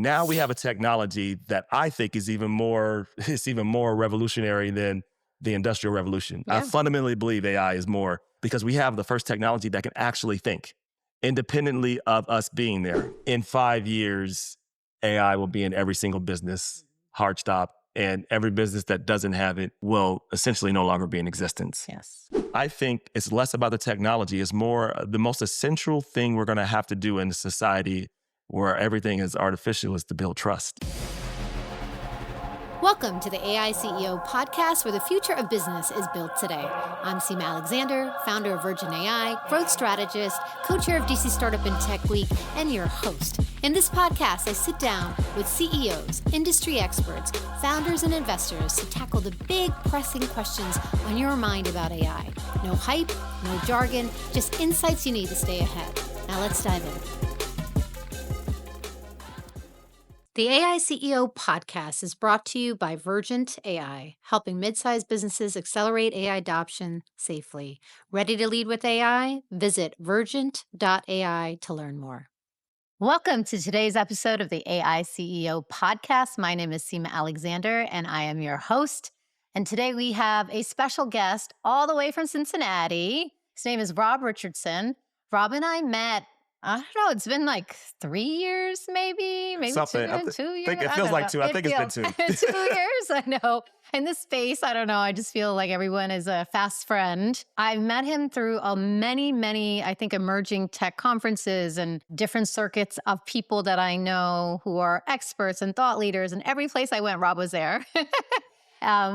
Now we have a technology that I think is even more revolutionary than the Industrial Revolution. Yeah. I fundamentally believe AI is more because we have the first technology that can actually think independently of us being there. In 5 years, AI will be in every single business, hard stop, and every business that doesn't have it will essentially no longer be in existence. Yes. I think it's less about the technology. It's more the most essential thing we're going to have to do in a society where everything is artificial is to build trust. Welcome to the AI CEO podcast, where the future of business is built today. I'm Seema Alexander, founder of Virgent AI, growth strategist, co-chair of DC Startup and Tech Week, and your host. In this podcast, I sit down with CEOs, industry experts, founders, and investors to tackle the big pressing questions on your mind about AI. No hype, no jargon, just insights you need to stay ahead. Now let's dive in. The AI CEO podcast is brought to you by Virgent AI, helping mid-sized businesses accelerate AI adoption safely. Ready to lead with AI? Visit virgent.ai to learn more. Welcome to today's episode of the AI CEO podcast. My name is Seema Alexander, and I am your host. And today we have a special guest all the way from Cincinnati. His name is Rob Richardson. Rob and I met, I don't know, it's been like 3 years, maybe Something. 2 years. It feels like two. I think it's been 2. 2 years, I know. In this space, I don't know. I just feel like everyone is a fast friend. I met him through many, I think, emerging tech conferences and different circuits of people that I know who are experts and thought leaders. And every place I went, Rob was there,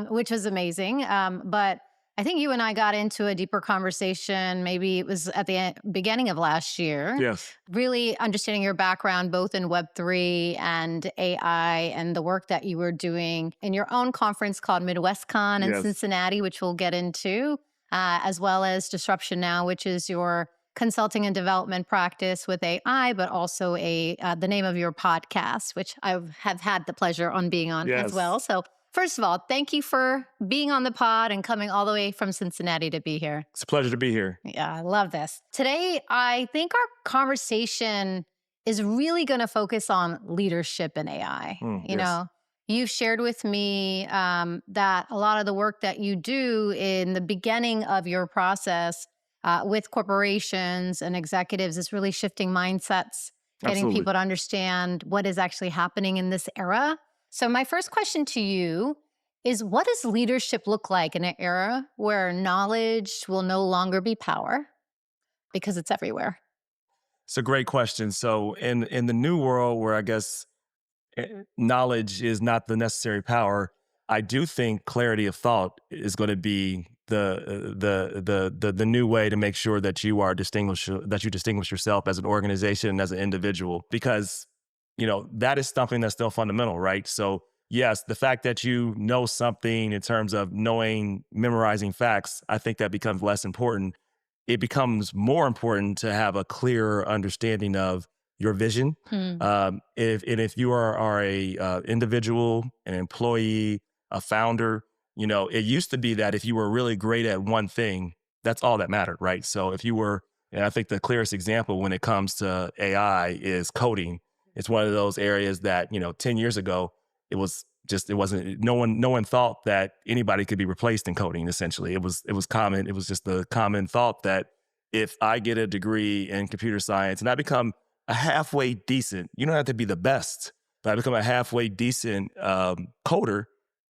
which was amazing. But I think you and I got into a deeper conversation. Maybe it was at the beginning of last year. Yes. Really understanding your background, both in Web3 and AI, and the work that you were doing in your own conference called MidwestCon in Cincinnati, which we'll get into, as well as Disruption Now, which is your consulting and development practice with AI, but also the name of your podcast, which I have had the pleasure on being on as well. So first of all, thank you for being on the pod and coming all the way from Cincinnati to be here. It's a pleasure to be here. Yeah, I love this. Today, I think our conversation is really going to focus on leadership in AI. You know, you've shared with me that a lot of the work that you do in the beginning of your process with corporations and executives is really shifting mindsets, getting people to understand what is actually happening in this era. So my first question to you is, what does leadership look like in an era where knowledge will no longer be power because it's everywhere? It's a great question. So in the new world where I guess knowledge is not the necessary power, I do think clarity of thought is going to be the new way to make sure that you distinguish yourself as an organization and as an individual, because you know, that is something that's still fundamental, right? So yes, the fact that you know something in terms of memorizing facts, I think that becomes less important. It becomes more important to have a clearer understanding of your vision. If you are a individual, an employee, a founder, you know, it used to be that if you were really great at one thing, that's all that mattered, right? So if you were, and I think the clearest example when it comes to AI is coding. It's one of those areas that, you know, 10 years ago, no one thought that anybody could be replaced in coding, essentially. It was common. It was just the common thought that if I get a degree in computer science and I become a halfway decent, you don't have to be the best, but I become a halfway decent coder,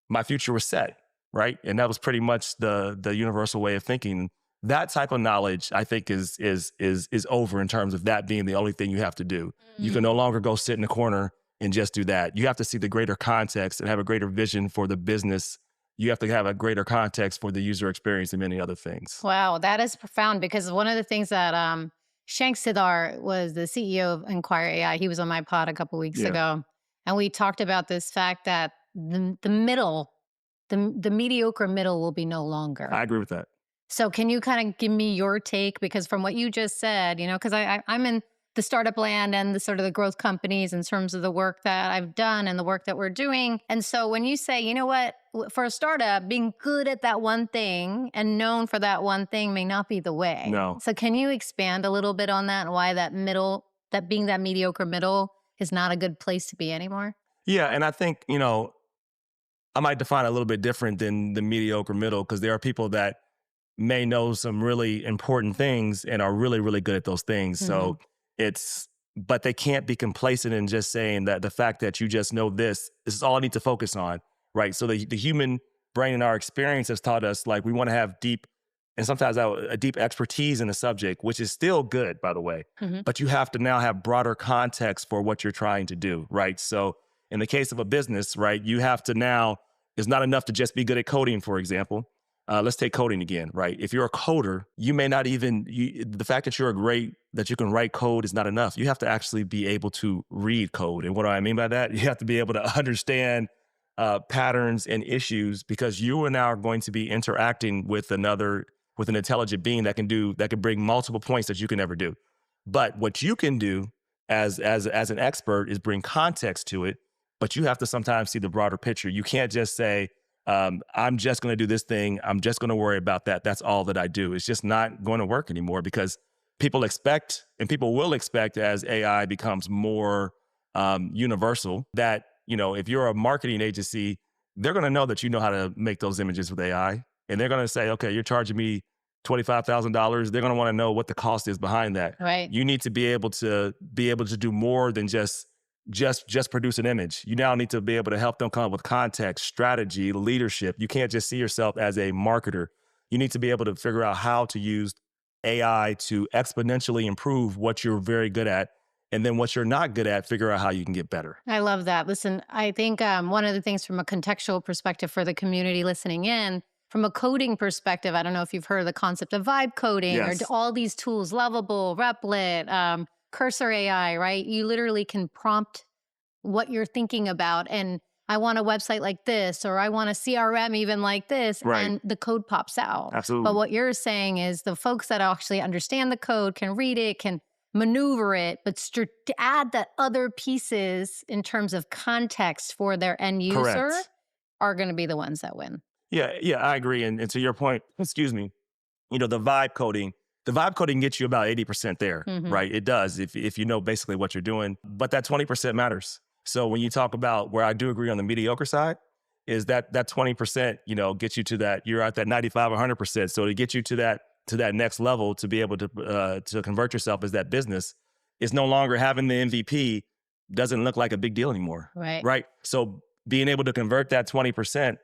my future was set, right? And that was pretty much the universal way of thinking. That type of knowledge, I think, is over in terms of that being the only thing you have to do. You can no longer go sit in the corner and just do that. You have to see the greater context and have a greater vision for the business. You have to have a greater context for the user experience and many other things. Wow, that is profound, because one of the things that Shank Siddhar was the CEO of Inquire AI. He was on my pod a couple weeks ago. And we talked about this fact that the mediocre middle will be no longer. I agree with that. So can you kind of give me your take? Because from what you just said, you know, because I'm in the startup land and the sort of the growth companies in terms of the work that I've done and the work that we're doing. And so when you say, you know what, for a startup, being good at that one thing and known for that one thing may not be the way. No. So can you expand a little bit on that and why that being that mediocre middle is not a good place to be anymore? Yeah. And I think, I might define it a little bit different than the mediocre middle, because there are people that may know some really important things and are really, really good at those things. So but they can't be complacent in just saying that the fact that you just know this is all I need to focus on, right? So the human brain and our experience has taught us, like, we want to have deep, and sometimes a deep expertise in a subject, which is still good, by the way. But you have to now have broader context for what you're trying to do, right? So in the case of a business, right, you have to now, it's not enough to just be good at coding, for example. Let's take coding again, right? If you're a coder, you may not even, the fact that that you can write code is not enough. You have to actually be able to read code. And what do I mean by that? You have to be able to understand patterns and issues, because you are now going to be interacting with an intelligent being that can bring multiple points that you can never do. But what you can do as an expert is bring context to it, but you have to sometimes see the broader picture. You can't just say, I'm just going to do this thing. I'm just going to worry about that. That's all that I do. It's just not going to work anymore, because people expect, and people will expect, as AI becomes more universal, that, if you're a marketing agency, they're going to know that you know how to make those images with AI. And they're going to say, okay, you're charging me $25,000. They're going to want to know what the cost is behind that. Right. You need to be able to do more than just produce an image. You now need to be able to help them come up with context, strategy, leadership. You can't just see yourself as a marketer. You need to be able to figure out how to use AI to exponentially improve what you're very good at. And then what you're not good at, figure out how you can get better. I love that. Listen, I think one of the things from a contextual perspective for the community listening in, from a coding perspective, I don't know if you've heard of the concept of vibe coding, or all these tools, Lovable, Replit, Cursor AI, right? You literally can prompt what you're thinking about, and I want a website like this, or I want a CRM even like this, and the code pops out. Absolutely. But what you're saying is the folks that actually understand the code, can read it, can maneuver it, but to add that other pieces in terms of context for their end user are going to be the ones that win. Yeah, I agree. And to your point, excuse me, the vibe coding gets you about 80% there, right? It does, if you know basically what you're doing, but that 20% matters. So when you talk about, where I do agree on the mediocre side, is that 20%, gets you to that, you're at that 95 or 100%. So to get you to that next level, to be able to convert yourself as that business, is no longer having the MVP doesn't look like a big deal anymore. Right. So being able to convert that 20%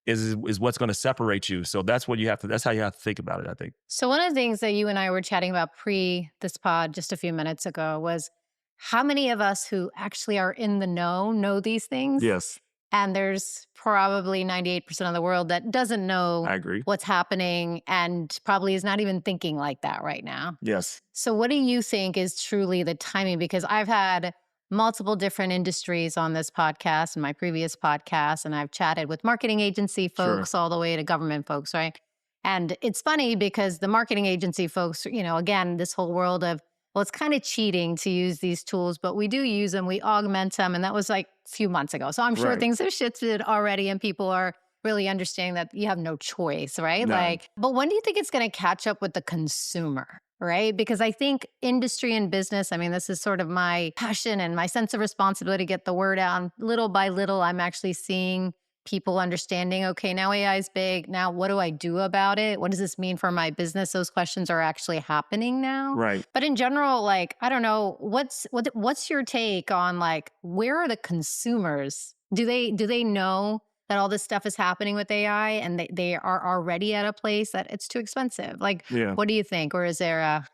is what's going to separate you. So that's how you have to think about it, I think. So one of the things that you and I were chatting about pre this pod just a few minutes ago was, how many of us who actually are in the know these things? Yes. And there's probably 98% of the world that doesn't know what's happening, and probably is not even thinking like that right now. Yes. So what do you think is truly the timing? Because I've had multiple different industries on this podcast and my previous podcast, and I've chatted with marketing agency folks all the way to government folks, right? And it's funny because the marketing agency folks, again, this whole world of, well, it's kind of cheating to use these tools, but we do use them, we augment them. And that was like a few months ago. So I'm sure things have shifted already, and people are really understanding that you have no choice, right? No. But when do you think it's going to catch up with the consumer, right? Because I think industry and business, this is sort of my passion and my sense of responsibility to get the word out. And little by little, I'm actually seeing people understanding, okay, now AI is big. Now, what do I do about it? What does this mean for my business? Those questions are actually happening now. Right. But in general, I don't know, what's your take on where are the consumers? Do they know that all this stuff is happening with AI, and they are already at a place that it's too expensive? What do you think? Or is there a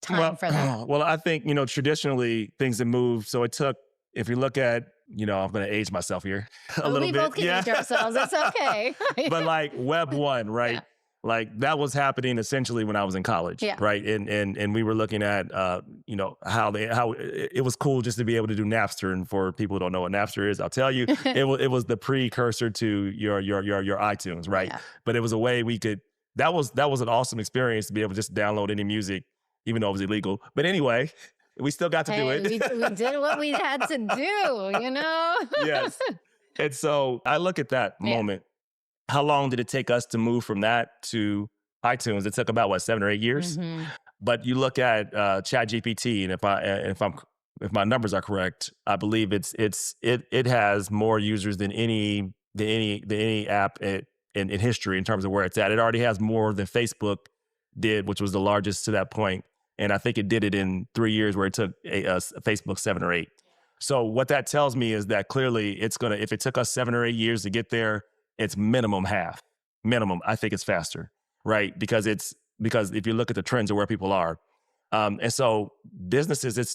time for that? Well, I think, traditionally things have moved. So it took, if you look at, I'm going to age myself here a little bit. We both can age ourselves. It's okay. But Web 1, right? Yeah. That was happening essentially when I was in college, right? And we were looking at, how it was cool just to be able to do Napster. And for people who don't know what Napster is, I'll tell you, it was the precursor to your iTunes, right? Yeah. But it was a way that was an awesome experience to be able to just download any music, even though it was illegal. But anyway, we still got to do it. We did what we had to do, Yes. And so I look at that moment. How long did it take us to move from that to iTunes? It took about 7 or 8 years. But you look at ChatGPT, and if I'm if my numbers are correct, I believe it has more users than any app in history in terms of where it's at. It already has more than Facebook did, which was the largest to that point. And I think it did it in 3 years, where it took Facebook 7 or 8. So what that tells me is that clearly if it took us 7 or 8 years to get there, it's minimum half. Minimum. I think it's faster, right? Because if you look at the trends of where people are. And so businesses, it's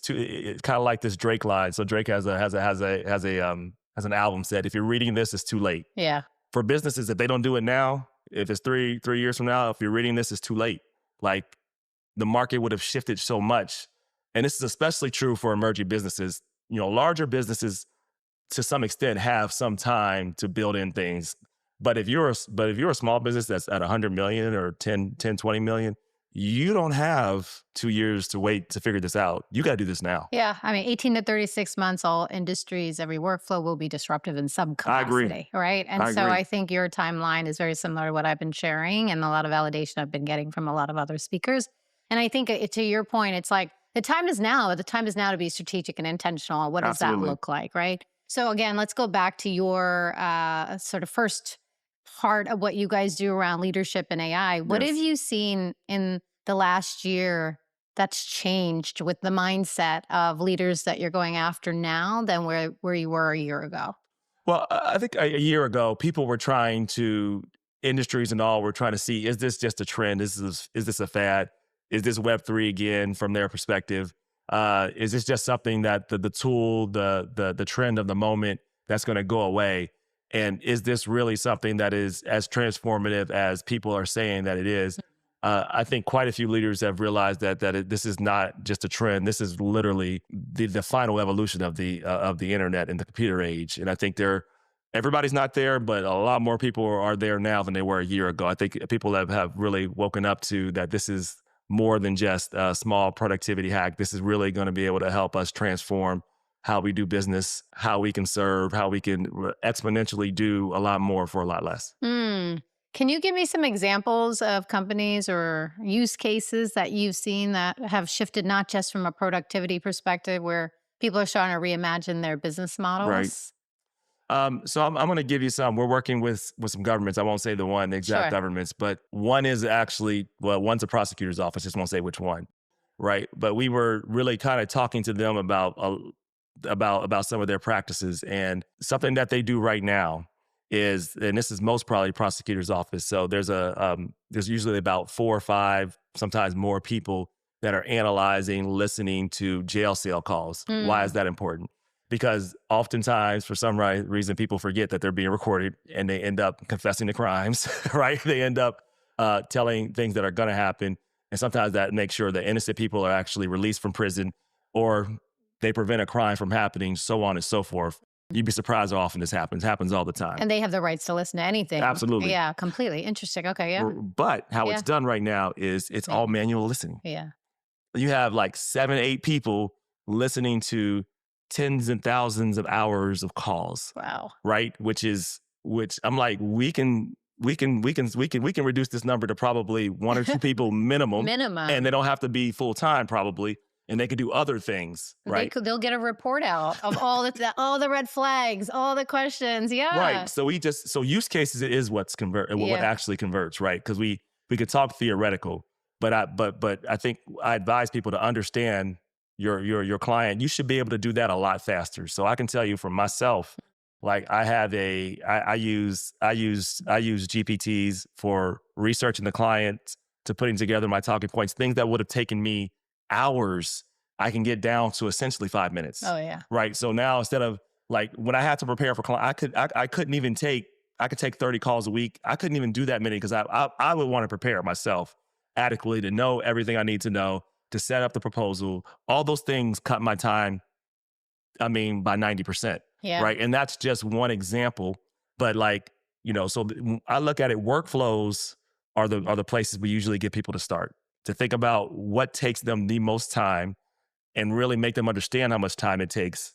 kind of like this Drake line. So Drake has an album said, if you're reading this, it's too late. Yeah. For businesses, if they don't do it now, if it's three years from now, if you're reading this, it's too late. Like, the market would have shifted so much. And this is especially true for emerging businesses. Larger businesses to some extent have some time to build in things. But if you're a small business that's at 100 million or 10, 20 million, you don't have 2 years to wait to figure this out. You got to do this now. Yeah. I mean, 18 to 36 months, all industries, every workflow will be disruptive in some capacity. I agree. Right. And I so agree. I think your timeline is very similar to what I've been sharing and a lot of validation I've been getting from a lot of other speakers. And I think to your point, it's like the time is now. The time is now to be strategic and intentional. What does Absolutely. that look like? Right. So again, let's go back to your sort of first part of what you guys do around leadership and AI. What Yes. have you seen in the last year that's changed with the mindset of leaders that you're going after now than where you were a year ago? Well, I think a year ago, people were industries and all were trying to see, is this just a trend? Is this a fad? Is this Web3 again from their perspective? Is this just something that the tool, the trend of the moment that's going to go away? And is this really something that is as transformative as people are saying that it is? I think quite a few leaders have realized that this is not just a trend. This is literally the final evolution of the internet and the computer age. And I think everybody's not there, but a lot more people are there now than they were a year ago. I think people have really woken up to that this is more than just a small productivity hack. This is really going to be able to help us transform how we do business, how we can serve, how we can exponentially do a lot more for a lot less. Can you give me some examples of companies or use cases that you've seen that have shifted not just from a productivity perspective where people are trying to reimagine their business models? Right. So I'm going to give you some. We're working with some governments. I won't say the exact governments, but one is actually, one's a prosecutor's office. Just won't say which one, right? But we were really kind of talking to them about some of their practices, and something that they do right now is, and this is most probably prosecutor's office. So there's usually about 4 or 5, sometimes more people that are analyzing, listening to jail cell calls. Why is that important? Because oftentimes, for some reason, people forget that they're being recorded and they end up confessing to crimes, right? They end up telling things that are going to happen. And sometimes that makes sure that innocent people are actually released from prison, or they prevent a crime from happening, so on and so forth. You'd be surprised how often this happens. It happens all the time. And they have the rights to listen to anything. Absolutely. Yeah, completely. Interesting. Okay, yeah. But how it's done right now is it's all manual listening. Yeah. You have like 7, 8 people listening to tens and thousands of hours of calls. Wow. Right? Which I'm like, we can reduce this number to probably 1 or 2 people minimum. And they don't have to be full time probably. And they could do other things, right? They'll get a report out of all the red flags, all the questions. Yeah. Right. So use cases is what actually converts, right? Because we could talk theoretical, but I think I advise people to understand your client. You should be able to do that a lot faster. So I can tell you from myself, like I use GPTs for researching the client, to putting together my talking points, things that would have taken me hours, I can get down to essentially 5 minutes. Oh yeah. Right. So now, instead of like when I had to prepare for client, I could take 30 calls a week. I couldn't even do that many because I would want to prepare myself adequately to know everything I need to know, to set up the proposal. All those things cut my time, by 90%. Yeah. Right. And that's just one example. But so I look at it, workflows are the places we usually get people to start, to think about what takes them the most time and really make them understand how much time it takes.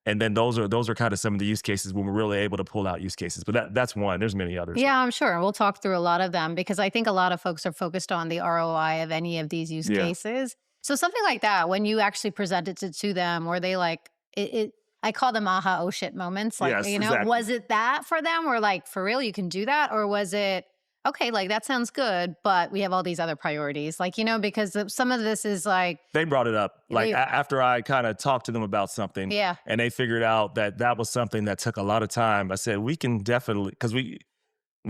And then those are kind of some of the use cases when we're really able to pull out use cases. But that's one. There's many others. Yeah, I'm sure. We'll talk through a lot of them because I think a lot of folks are focused on the ROI of any of these use cases. So something like that, when you actually presented it to them, or they like it I call them aha, oh shit moments. Like, Yes, you know, exactly. was it that for them? Or like, for real, you can do that? Or was it, okay, like that sounds good, but we have all these other priorities? Like, you know, because some of this is like, They brought it up like after I kind of talked to them about something, yeah, and they figured out that that was something that took a lot of time. I said, we can definitely, because we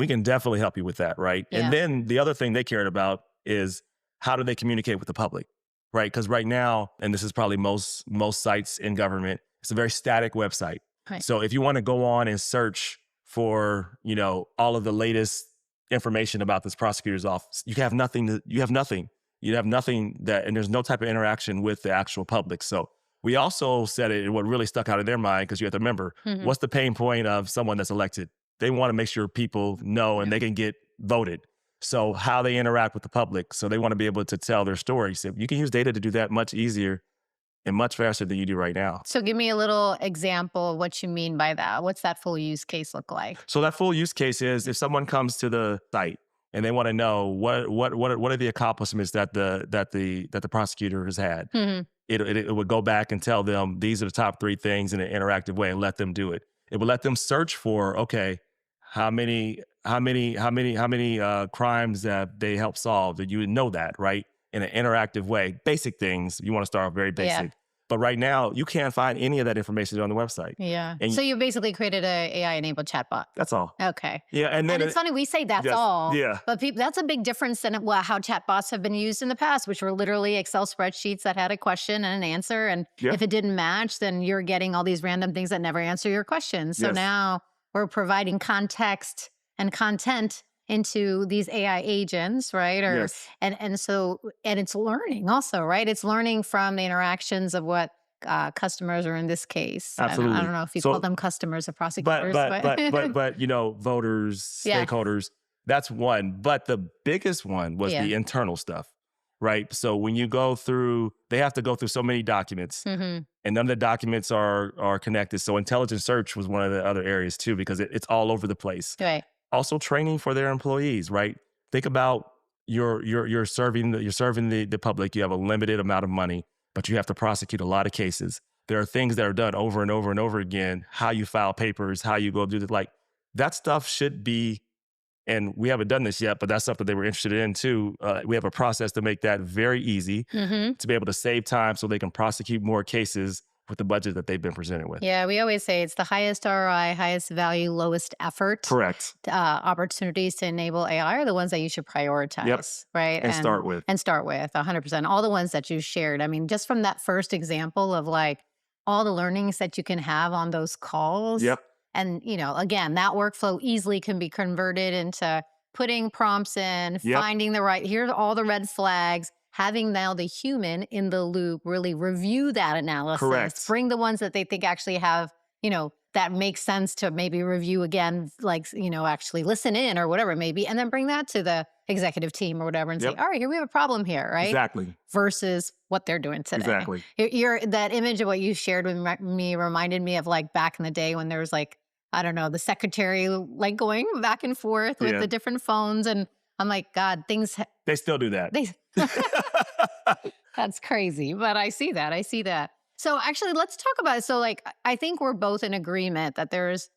can definitely help you with that, right? And yeah, then the other thing they cared about is how do they communicate with the public, right? Because right now, and this is probably most sites in government, it's a very static website. right. So if you want to go on and search for, you know, all of the latest information about this prosecutor's office, you have nothing. You have nothing. You have nothing that, and there's no type of interaction with the actual public. So we also said it, and what really stuck out in their mind, because you have to remember, Mhm. what's the pain point of someone that's elected? They want to make sure people know and they can get voted. So how they interact with the public. So they want to be able to tell their story. So you can use data to do that much easier and much faster than you do right now. So give me a little example of what you mean by that. What's that full use case look like? So that full use case is if someone comes to the site and they want to know what are the accomplishments that the prosecutor has had. Mhm. It would go back and tell them these are the top 3 things in an interactive way and let them do it. It would let them search for, okay, how many crimes that they helped solve, that you would know that, right? In an interactive way. Basic things. You want to start off very Yeah. basic. But right now, you can't find any of that information on the website. Yeah. And So you basically created a AI-enabled chatbot. that's all. Okay. Yeah, and then And it's funny, we say that's yes, all, yeah. but that's a big difference than how chatbots have been used in the past, which were literally Excel spreadsheets that had a question and an answer. And Yeah. if it didn't match, then you're getting all these random things that never answer your questions. So Yes. now we're providing context and content into these AI agents, right? Or Yes. and so it's learning also, right? It's learning from the interactions of what customers are in this case. I Absolutely. don't know if you So- call them customers or But prosecutors, but you know, voters, Yeah. stakeholders, that's one. But the biggest one was Yeah. the internal stuff, right? So when you go through, they have to go through so many documents, Mhm. and none of the documents are connected. So intelligent search was one of the other areas too, because it's all over the place. Right. Also training for their employees, right? Think about you're serving the public. You have a limited amount of money, but you have to prosecute a lot of cases. There are things that are done over and over and over again. How you file papers, how you go do the, like, that stuff should be. And we haven't done this yet, but that's something they were interested in too. We have a process to make that very easy Mhm. to be able to save time so they can prosecute more cases with the budget that they've been presented with. Yeah, we always say it's the highest ROI, highest value, lowest effort. Correct. Opportunities to enable AI are the ones that you should prioritize, right? And start with. And start with 100%. All the ones that you shared. I mean, just from that first example of like all the learnings that you can have on those calls. Yep. And, you know, again, that workflow easily can be converted into putting prompts in, Yep. finding the right, here's all the red flags, having now the human in the loop really review that analysis. Correct. Bring the ones that they think actually have, you know, that makes sense to maybe review again, like, you know, actually listen in or whatever it may be, and then bring that to the executive team or whatever and Yep. say, all right, here we have a problem here, right? Exactly. Versus what they're doing today. Exactly. That image of what you shared with me reminded me of like back in the day when there was like, I don't know, the secretary like going back and forth with Yeah. the different phones. And I'm like, God, They still do that. that's crazy. But I see that. I see that. So actually, let's talk about it. So like, I think we're both in agreement that there's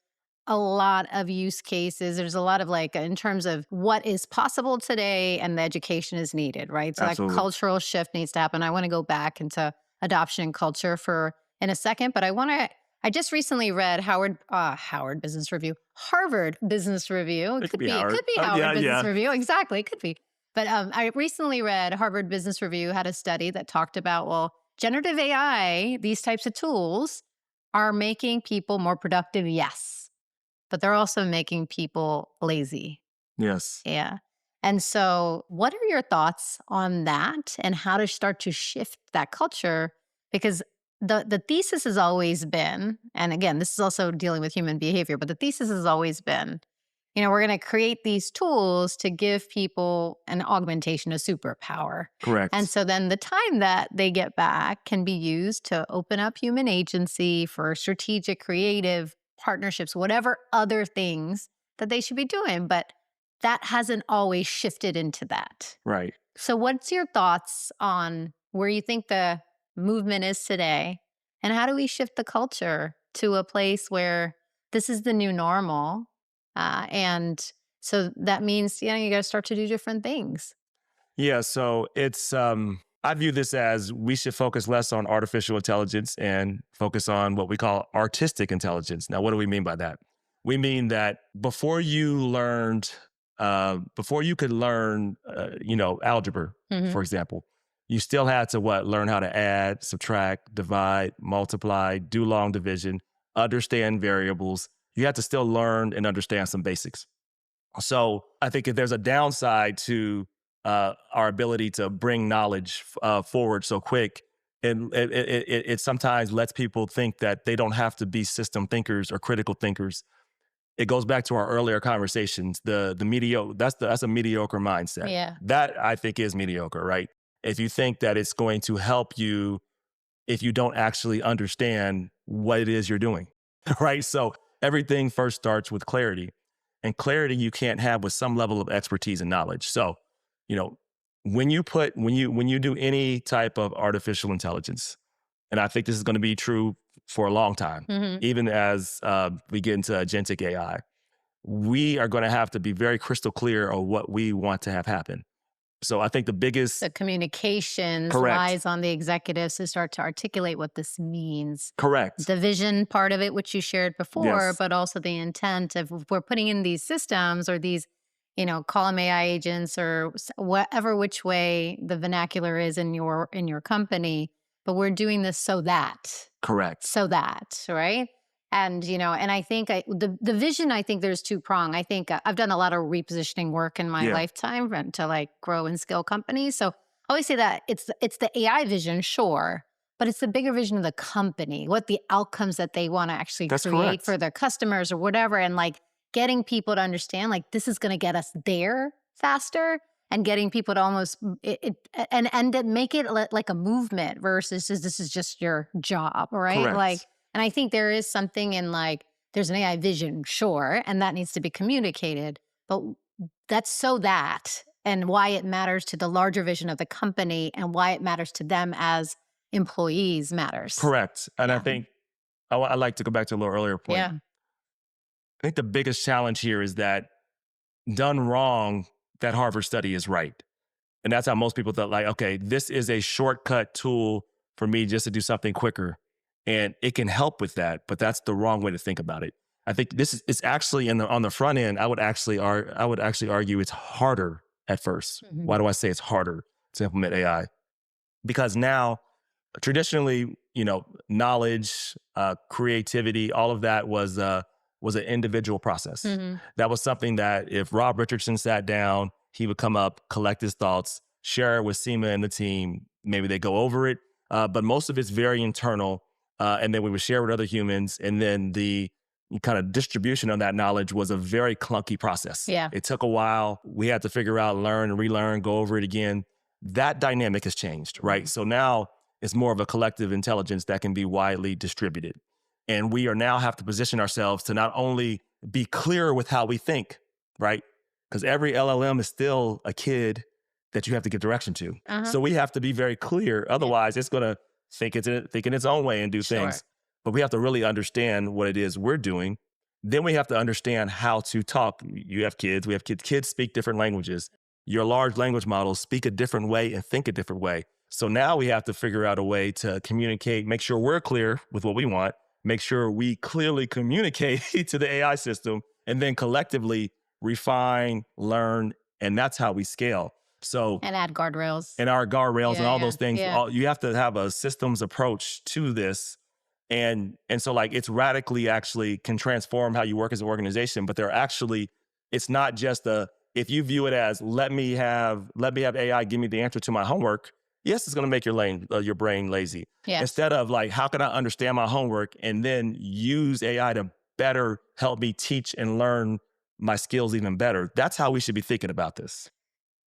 a lot of use cases. There's a lot of like, in terms of what is possible today and the education is needed, right? So Absolutely. that cultural shift needs to happen. I want to go back into adoption and culture in a second, but I just recently read Harvard Business Review. It could be Howard. Harvard Business Yeah. Review. Exactly. It could be. But I recently read Harvard Business Review had a study that talked about, well, generative AI, these types of tools are making people more productive. Yes. But they're also making people lazy. Yes. Yeah. And so what are your thoughts on that and how to start to shift that culture? Because the thesis has always been, and again, this is also dealing with human behavior, but the thesis has always been, you know, we're going to create these tools to give people an augmentation, a superpower. Correct. And so then the time that they get back can be used to open up human agency for strategic, creative partnerships, whatever other things that they should be doing. But that hasn't always shifted into that. Right. So what's your thoughts on where you think the movement is today, and how do we shift the culture to a place where this is the new normal? And so that means, you got to start to do different things. Yeah, so it's I view this as we should focus less on artificial intelligence and focus on what we call artistic intelligence. Now, what do we mean by that? We mean that before you could learn, algebra, for example, you still had to learn how to add, subtract, divide, multiply, do long division, understand variables. You had to still learn and understand some basics. So I think if there's a downside to our ability to bring knowledge forward so quick, and it sometimes lets people think that they don't have to be system thinkers or critical thinkers. It goes back to our earlier conversations. The mediocre, that's a mediocre mindset. Yeah. That I think is mediocre, right? If you think that it's going to help you if you don't actually understand what it is you're doing, right? So everything first starts with clarity, and clarity you can't have with some level of expertise and knowledge. So, when you do any type of artificial intelligence, and I think this is going to be true for a long time, even as we get into agentic AI, we are going to have to be very crystal clear on what we want to have happen. So I think the communications lies on the executives to start to articulate what this means. Correct. The vision part of it, which you shared before, but also the intent of if we're putting in these systems or these, call them AI agents or whatever, which way the vernacular is in your company, but we're doing this so that. Correct. So that, right? And, and I think the vision, I think there's two-prong. I think I've done a lot of repositioning work in my lifetime to grow and scale companies. So I always say that it's the AI vision, sure, but it's the bigger vision of the company, what the outcomes that they want to actually create for their customers or whatever. And getting people to understand, this is going to get us there faster, and getting people to almost and to make it like a movement versus this is just your job, right? Correct. And I think there is something in there's an AI vision, sure, and that needs to be communicated, but that's so that, and why it matters to the larger vision of the company and why it matters to them as employees matters. Correct. And I think I'd like to go back to a little earlier point. Yeah. I think the biggest challenge here is that done wrong, that Harvard study is right. And that's how most people thought, okay, this is a shortcut tool for me just to do something quicker. And it can help with that, but that's the wrong way to think about it. I think it's actually on the front end. I would actually argue it's harder at first. Why do I say it's harder to implement AI? Because now, traditionally, knowledge, creativity, all of that was an individual process. That was something that if Rob Richardson sat down, he would come up, collect his thoughts, share it with Seema and the team. Maybe they go over it, but most of it's very internal. And then we would share with other humans. And then the kind of distribution of that knowledge was a very clunky process. Yeah. It took a while. We had to figure out, learn and relearn, go over it again. That dynamic has changed, right? So now it's more of a collective intelligence that can be widely distributed. And we are now have to position ourselves to not only be clear with how we think, right? Because every LLM is still a kid that you have to give direction to. So we have to be very clear. Otherwise, it's going to think in its own way and do things. But we have to really understand what it is we're doing. Then we have to understand how to talk. You have kids. We have kids. Kids speak different languages. Your large language models speak a different way and think a different way. So now we have to figure out a way to communicate, make sure we're clear with what we want, make sure we clearly communicate to the AI system, and then collectively refine, learn, and that's how we scale. So and add guardrails. And our guardrails and all those things. You have to have a systems approach to this. And so it's radically actually can transform how you work as an organization, but it's not just if you view it as let me have AI give me the answer to my homework. Yes, it's going to make your brain lazy. Yes. Instead of how can I understand my homework and then use AI to better help me teach and learn my skills even better. That's how we should be thinking about this.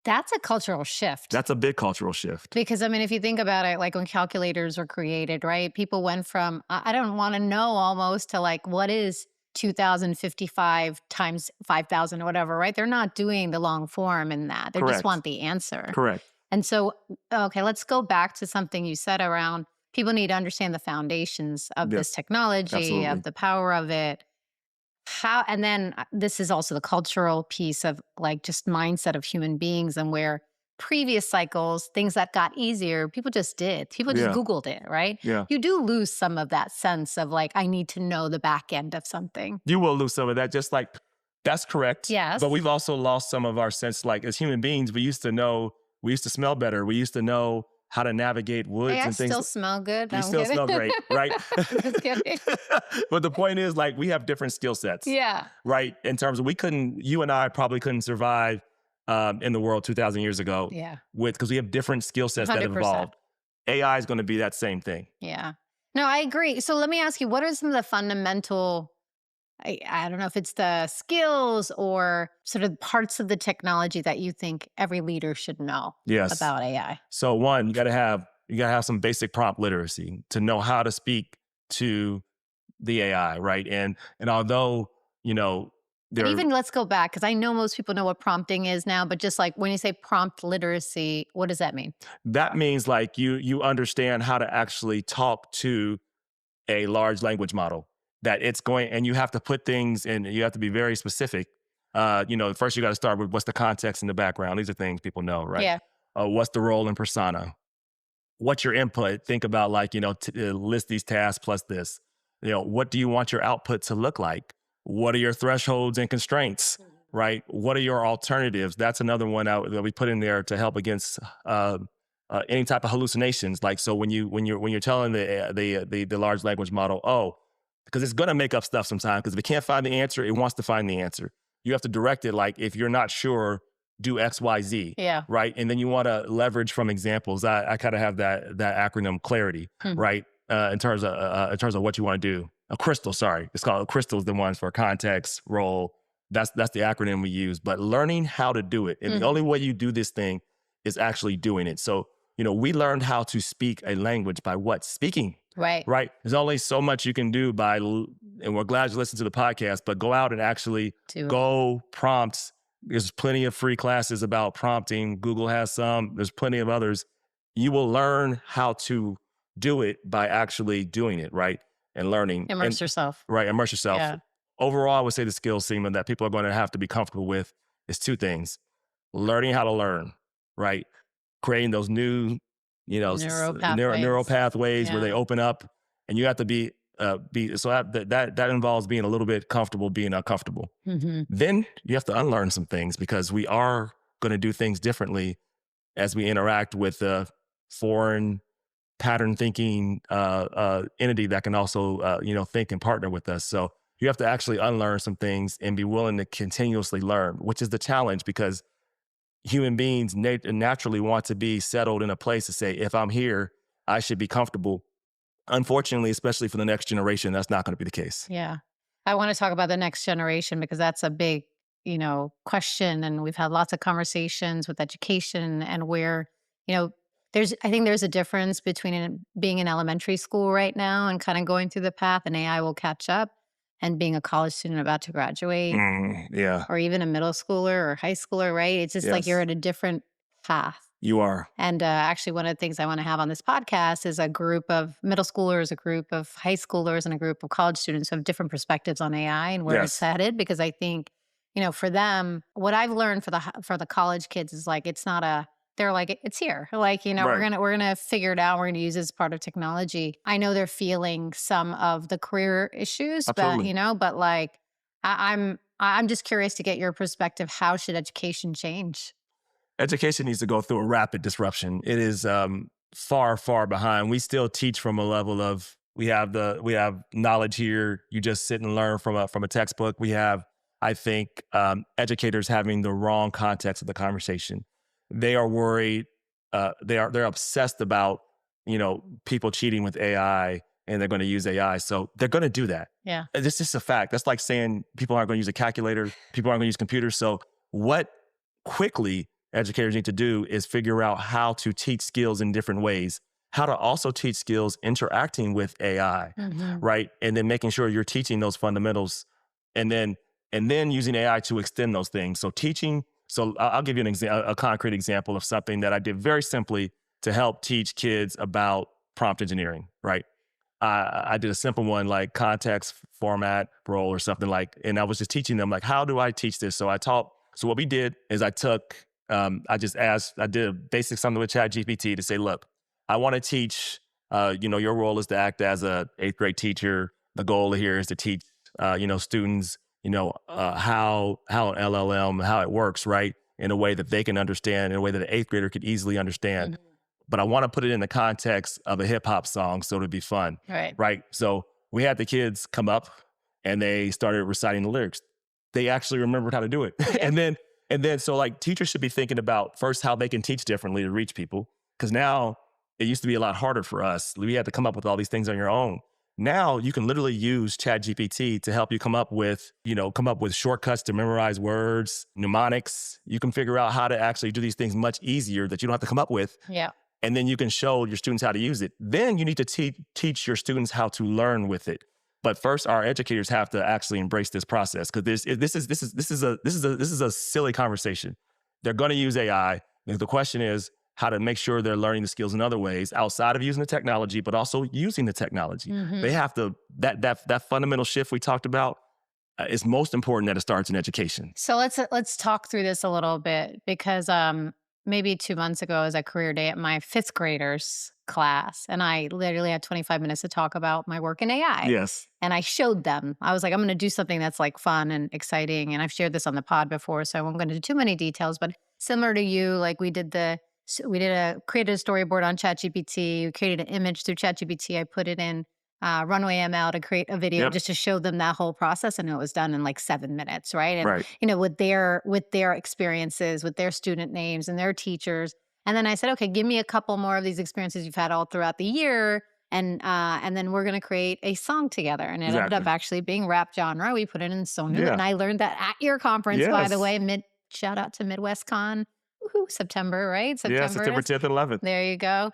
That's a cultural shift. That's a big cultural shift. Because, if you think about it, when calculators were created, right? People went from, I don't want to know almost to what is 2055 times 5,000 or whatever, right? They're not doing the long form in that. They just want the answer. Correct. And so, okay, let's go back to something you said around people need to understand the foundations of this technology, absolutely. of the power of it. How, and then this is also the cultural piece of like just mindset of human beings, and where previous cycles, things that got easier, people just did. People just Yeah. Googled it, right? Yeah. You do lose some of that sense of like, I need to know the back end of something. You will lose some of that, just like, that's correct. Yes. But we've also lost some of our sense, like as human beings, we used to smell better. We used to know how to navigate woods Hey, I and things. still smell good. No, You I'm still kidding. smell great, right? Just kidding. But the point is, like, we have different skill sets, Yeah. right? In terms of you and I probably couldn't survive in the world 2,000 years ago Yeah. because we have different skill sets that have 100%. evolved. AI is going to be that same thing. Yeah. No, I agree. So let me ask you, what are some of the fundamental, I don't know if it's the skills or sort of parts of the technology that you think every leader should know Yes. about AI? So one, you got to have some basic prompt literacy to know how to speak to the AI, right? And although, And even let's go back, because I know most people know what prompting is now, but just like when you say prompt literacy, what does that mean? that means like you understand how to actually talk to a large language model, that it's going, and you have to put things in, you have to be very specific. First you got to start with what's the context and the background. These are things people know, right? Yeah. What's the role and persona? What's your input? Think about like, list these tasks plus this. What do you want your output to look like? What are your thresholds and constraints, right? What are your alternatives? That's another one that we put in there to help against any type of hallucinations. Like, so when you're telling the large language model, because it's gonna make up stuff sometimes, because if it can't find the answer, it wants to find the answer. You have to direct it, like, if you're not sure, do X, Y, Z. Yeah. Right. And then you want to leverage from examples. I kind of have that acronym clarity, right? In terms of what you want to do. A crystal, sorry. It's called a crystal, is the ones for context, role. That's the acronym we use. But learning how to do it. And the only way you do this thing is actually doing it. So, we learned how to speak a language by what? Speaking. Right. Right. There's only so much you can do and we're glad you listened to the podcast, but go out and actually go prompt. There's plenty of free classes about prompting. Google has some. There's plenty of others. You will learn how to do it by actually doing it, right? And learning. Immerse yourself. Right, immerse yourself. Yeah. Overall, I would say the skills, Seema, that people are going to have to be comfortable with is two things. Learning how to learn, right? Creating those new, neural pathways where they open up, and you have to be that involves being a little bit comfortable being uncomfortable. Then you have to unlearn some things, because we are going to do things differently as we interact with a foreign pattern thinking entity that can also think and partner with us. So you have to actually unlearn some things and be willing to continuously learn, which is the challenge, because human beings naturally want to be settled in a place to say, if I'm here, I should be comfortable. Unfortunately, especially for the next generation, that's not going to be the case. Yeah. I want to talk about the next generation, because that's a big, question. And we've had lots of conversations with education, and where, I think there's a difference between being in elementary school right now and kind of going through the path, and AI will catch up, and being a college student about to graduate, Yeah. or even a middle schooler or high schooler, right? It's just like you're at a different path. You are. And actually, one of the things I want to have on this podcast is a group of middle schoolers, a group of high schoolers, and a group of college students who have different perspectives on AI and where it's headed. Because I think, for them, what I've learned for the college kids is like, they're like, it's here. Like, we're gonna figure it out. We're gonna use it as part of technology. I know they're feeling some of the career issues, Absolutely. but like, I'm just curious to get your perspective. How should education change? Education needs to go through a rapid disruption. It is far, far behind. We still teach from a level of, we have knowledge here. You just sit and learn from a textbook. We have, I think, educators having the wrong context of the conversation. They are worried. They're obsessed about people cheating with AI, and they're going to use AI. So they're going to do that. Yeah, it's just a fact. That's like saying people aren't going to use a calculator. People aren't going to use computers. So what quickly educators need to do is figure out how to teach skills in different ways, how to also teach skills interacting with AI, right? And then making sure you're teaching those fundamentals, and then using AI to extend those things. So teaching So I'll give you a concrete example of something that I did very simply to help teach kids about prompt engineering, right? I did a simple one like context, format, role, or something like, and I was just teaching them like, how do I teach this? So what we did is I did a basic something with ChatGPT to say, look, I want to teach, your role is to act as a 8th grade teacher. The goal here is to teach, students, how an LLM, how it works, right? In a way that they can understand, in a way that an 8th grader could easily understand. Mm-hmm. But I want to put it in the context of a hip hop song so it'd be fun. Right. So we had the kids come up and they started reciting the lyrics. They actually remembered how to do it. Yeah. and then so like teachers should be thinking about first how they can teach differently to reach people. Because now it used to be a lot harder for us. We had to come up with all these things on your own. Now you can literally use ChatGPT to help you come up with shortcuts to memorize words, mnemonics. You can figure out how to actually do these things much easier that you don't have to come up with. Yeah. And then you can show your students how to use it. Then you need to teach your students how to learn with it. But first, our educators have to actually embrace this process because this is a silly conversation. They're going to use AI. The question is how to make sure they're learning the skills in other ways outside of using the technology, but also using the technology. Mm-hmm. They have to that fundamental shift we talked about is most important that it starts in education. So let's talk through this a little bit because maybe 2 months ago was a career day at my 5th graders class. And I literally had 25 minutes to talk about my work in AI. Yes. And I showed them, I was like, I'm going to do something that's like fun and exciting. And I've shared this on the pod before, so I won't go into too many details, but similar to you, like created a storyboard on ChatGPT. We created an image through ChatGPT. I put it in Runway ML to create a video just to show them that whole process. And it was done in like 7 minutes, right? And with their experiences, with their student names and their teachers. And then I said, okay, give me a couple more of these experiences you've had all throughout the year. And then we're going to create a song together. And it ended up actually being rap genre. We put it in Sonu. Yeah. And I learned that at your conference, by the way, shout out to MidwestCon. Woohoo, September, right? September 10th and 11th. There you go.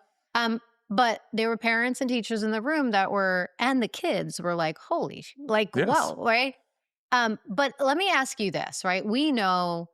But there were parents and teachers in the room and the kids were like, holy, whoa, right? But let me ask you this, right? We know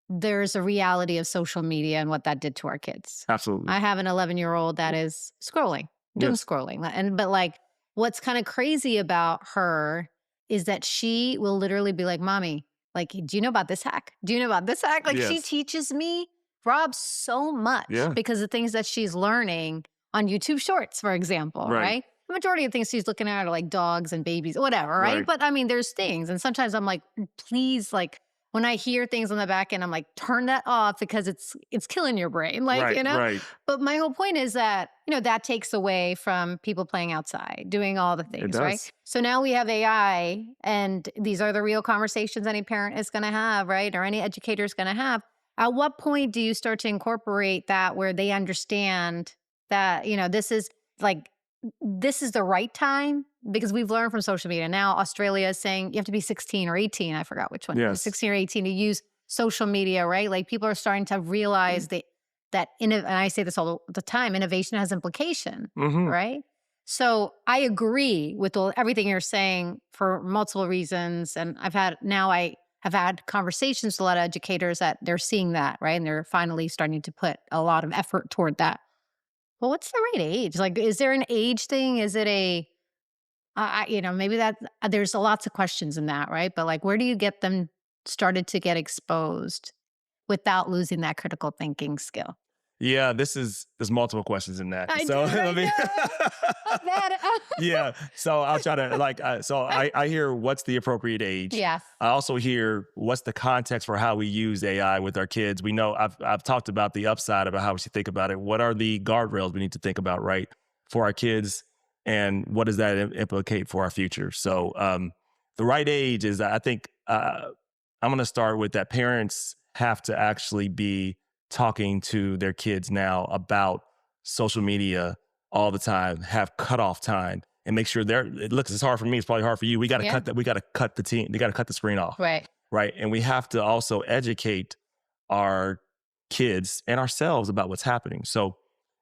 there's a reality of social media and what that did to our kids. Absolutely. I have an 11-year-old that is scrolling, doom scrolling. But like, what's kind of crazy about her is that she will literally be like, mommy, like, do you know about this hack? Do you know about this hack? Like she teaches me, Rob, so much because of things that she's learning on YouTube Shorts, for example, right? The majority of things she's looking at are like dogs and babies, whatever, right? But I mean, there's things. And sometimes I'm like, please, like when I hear things on the back end, I'm like, turn that off because it's killing your brain. Like, But my whole point is that, that takes away from people playing outside, doing all the things, right? So now we have AI and these are the real conversations any parent is going to have, right? Or any educator is going to have. At what point do you start to incorporate that where they understand that, this is the right time? Because we've learned from social media. Now Australia is saying you have to be 16 or 18. I forgot which one. Yes. 16 or 18 to use social media, right? Like people are starting to realize and I say this all the time, innovation has implication, right? So I agree with everything you're saying for multiple reasons. And I have had conversations with a lot of educators that they're seeing that, right? And they're finally starting to put a lot of effort toward that. Well, what's the right age? Like, is there an age thing? Is it maybe that there's lots of questions in that, right? But like, where do you get them started to get exposed without losing that critical thinking skill? Yeah, there's multiple questions in that. Yeah. So I'll try to I hear what's the appropriate age. Yes. I also hear what's the context for how we use AI with our kids. We know I've talked about the upside about how we should think about it. What are the guardrails we need to think about, right, for our kids? And what does that implicate for our future? So the right age is, I think, I'm going to start with that parents have to actually be talking to their kids now about social media all the time, have cutoff time, and make sure it's hard for me, it's probably hard for you. We got to cut that. We got to cut they got to cut the screen off. Right. And we have to also educate our kids and ourselves about what's happening. So,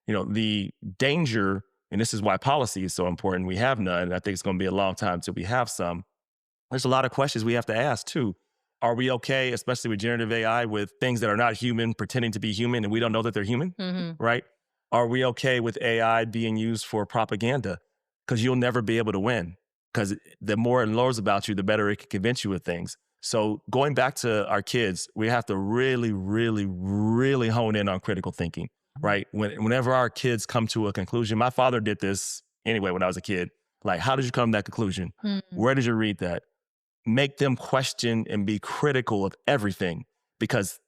the danger, and this is why policy is so important. We have none. I think it's going to be a long time till we have some. There's a lot of questions we have to ask too. Are we okay, especially with generative AI, with things that are not human, pretending to be human and we don't know that they're human, right? Are we okay with AI being used for propaganda? Because you'll never be able to win. Because the more it knows about you, the better it can convince you of things. So going back to our kids, we have to really, really, really hone in on critical thinking, right? Whenever our kids come to a conclusion, my father did this anyway when I was a kid. Like, how did you come to that conclusion? Where did you read that? Make them question and be critical of everything, because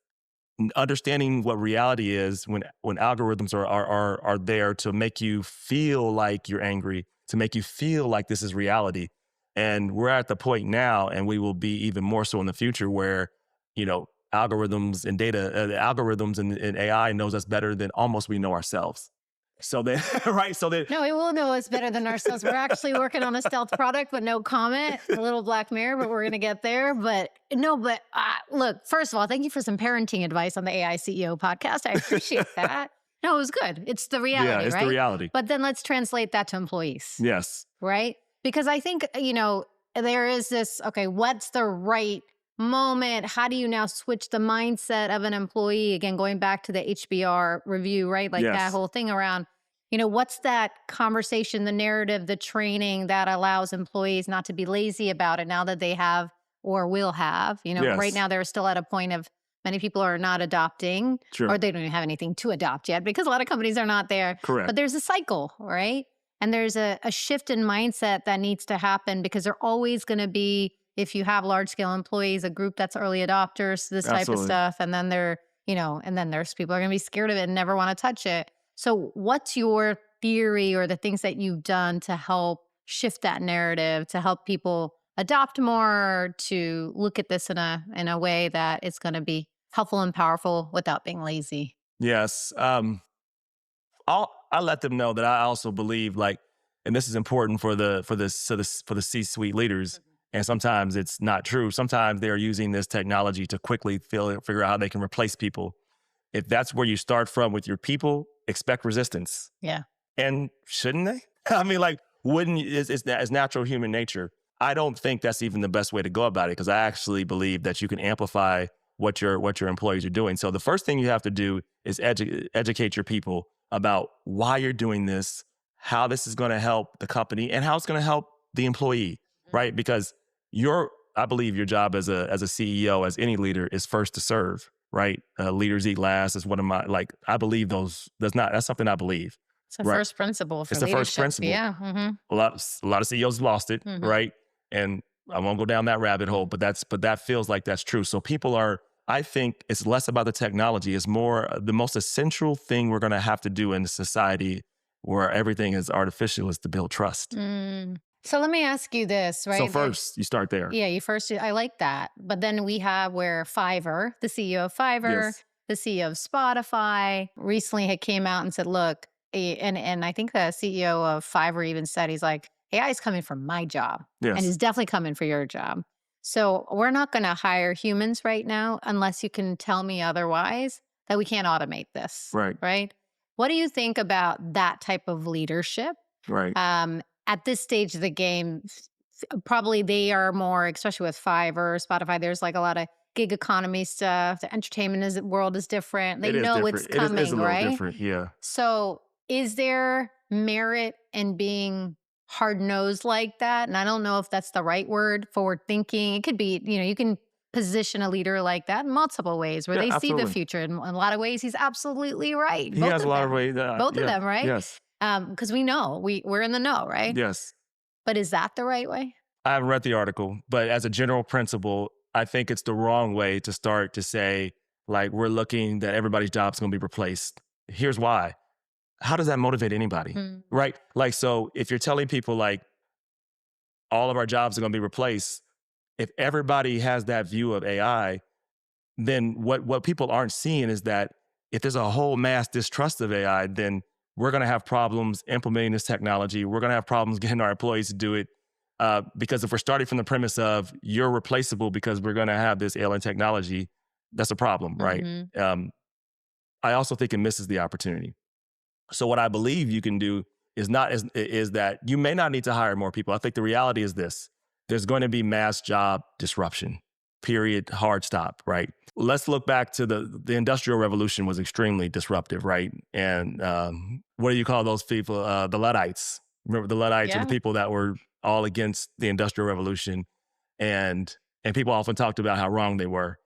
understanding what reality is when algorithms are there to make you feel like you're angry, to make you feel like this is reality. And we're at the point now, and we will be even more so in the future, where, algorithms and data, algorithms and AI knows us better than almost we know ourselves. So then, right? So then, no, it will know us better than ourselves. We're actually working on a stealth product, but no comment. A little Black Mirror, but we're going to get there. But look, first of all, thank you for some parenting advice on the AI CEO podcast. I appreciate that. No, it was good. It's the reality, yeah, it's right? the reality. But then let's translate that to employees. Yes. Right? Because I think, there is this, okay, what's the right moment? How do you now switch the mindset of an employee? Again, going back to the HBR review, right? Like that whole thing around, what's that conversation, the narrative, the training that allows employees not to be lazy about it now that they have or will have, right now they're still at a point of many people are not adopting or they don't even have anything to adopt yet because a lot of companies are not there. Correct. But there's a cycle, right? And there's a shift in mindset that needs to happen because they're always going to be, if you have large scale employees, a group that's early adopters, this type of stuff. And then and then there's people are going to be scared of it and never want to touch it. So what's your theory or the things that you've done to help shift that narrative, to help people adopt more, to look at this in a way that it's going to be helpful and powerful without being lazy? Yes. I let them know that I also believe, and this is important for the C-suite leaders. And sometimes it's not true. Sometimes they're using this technology to quickly figure out how they can replace people. If that's where you start from with your people, expect resistance. Yeah. And shouldn't they? I mean, it's natural human nature. I don't think that's even the best way to go about it, because I actually believe that you can amplify what your employees are doing. So the first thing you have to do is educate your people about why you're doing this, how this is going to help the company, and how it's going to help the employee, right? Because I believe your job as a CEO, as any leader, is first to serve, right? Leaders eat last is one of my, I believe that's something I believe. It's the first principle for leadership. It's the first principle. Yeah. Mm-hmm. A lot of CEOs lost it, right? And I won't go down that rabbit hole, but that feels like that's true. So I think it's less about the technology. It's more the most essential thing we're going to have to do in a society where everything is artificial is to build trust. So let me ask you this, right? So first, you start there. Yeah, I like that. But then we have where Fiverr, the CEO of Fiverr, the CEO of Spotify, recently had came out and said, look, and I think the CEO of Fiverr even said, he's like, AI is coming for my job. Yes. And it's definitely coming for your job. So we're not going to hire humans right now unless you can tell me otherwise, that we can't automate this. Right? What do you think about that type of leadership? Right. At this stage of the game, probably they are more, especially with Fiverr, Spotify, there's a lot of gig economy stuff. The entertainment world is different. They know it's coming, it is a little right? different, yeah. So is there merit in being hard-nosed like that? And I don't know if that's the right word, forward thinking. It could be, you can position a leader like that in multiple ways where they see the future. In a lot of ways, he's absolutely right. He has a lot of ways. Both of them, right? Yes. Because we know, we're in the know, right? Yes. But is that the right way? I haven't read the article, but as a general principle, I think it's the wrong way to start to say, we're looking that everybody's job's going to be replaced. Here's why. How does that motivate anybody? Right? So if you're telling people all of our jobs are going to be replaced, if everybody has that view of AI, then what people aren't seeing is that if there's a whole mass distrust of AI, then we're going to have problems implementing this technology. We're going to have problems getting our employees to do it. Because if we're starting from the premise of you're replaceable because we're going to have this alien technology, that's a problem, right? I also think it misses the opportunity. So what I believe you can do is that you may not need to hire more people. I think the reality is this: there's going to be mass job disruption. period, hard stop, right? Let's look back to the Industrial Revolution was extremely disruptive, right? And what do you call those people? The Luddites. Remember the Luddites are the people that were all against the Industrial Revolution. And people often talked about how wrong they were.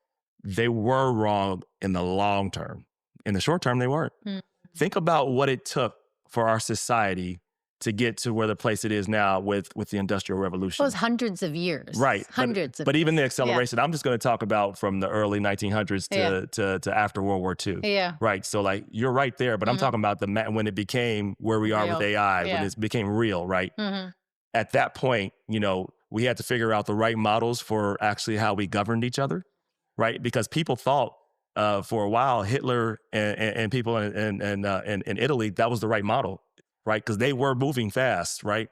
They were wrong in the long term. In the short term, they weren't. Think about what it took for our society to get to where the place it is now with the Industrial Revolution. Well, it was hundreds of years. Right. Hundreds of But years. even the acceleration, I'm just going to talk about from the early 1900s to after World War II. Yeah. Right. So like you're right there, but I'm talking about when it became where we are with AI, when it became real, right? At that point, we had to figure out the right models for actually how we governed each other, right? Because people thought for a while, Hitler and people in Italy, that was the right model. Right? Because they were moving fast, right?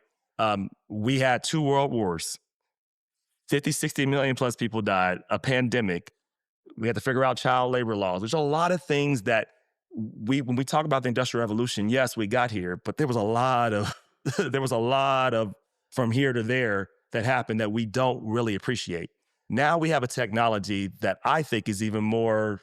We had 2 world wars, 50, 60 million plus people died, a pandemic. We had to figure out child labor laws. There's a lot of things that when we talk about the Industrial Revolution, yes, we got here, but there was a lot of, from here to there that happened that we don't really appreciate. Now we have a technology that I think is even more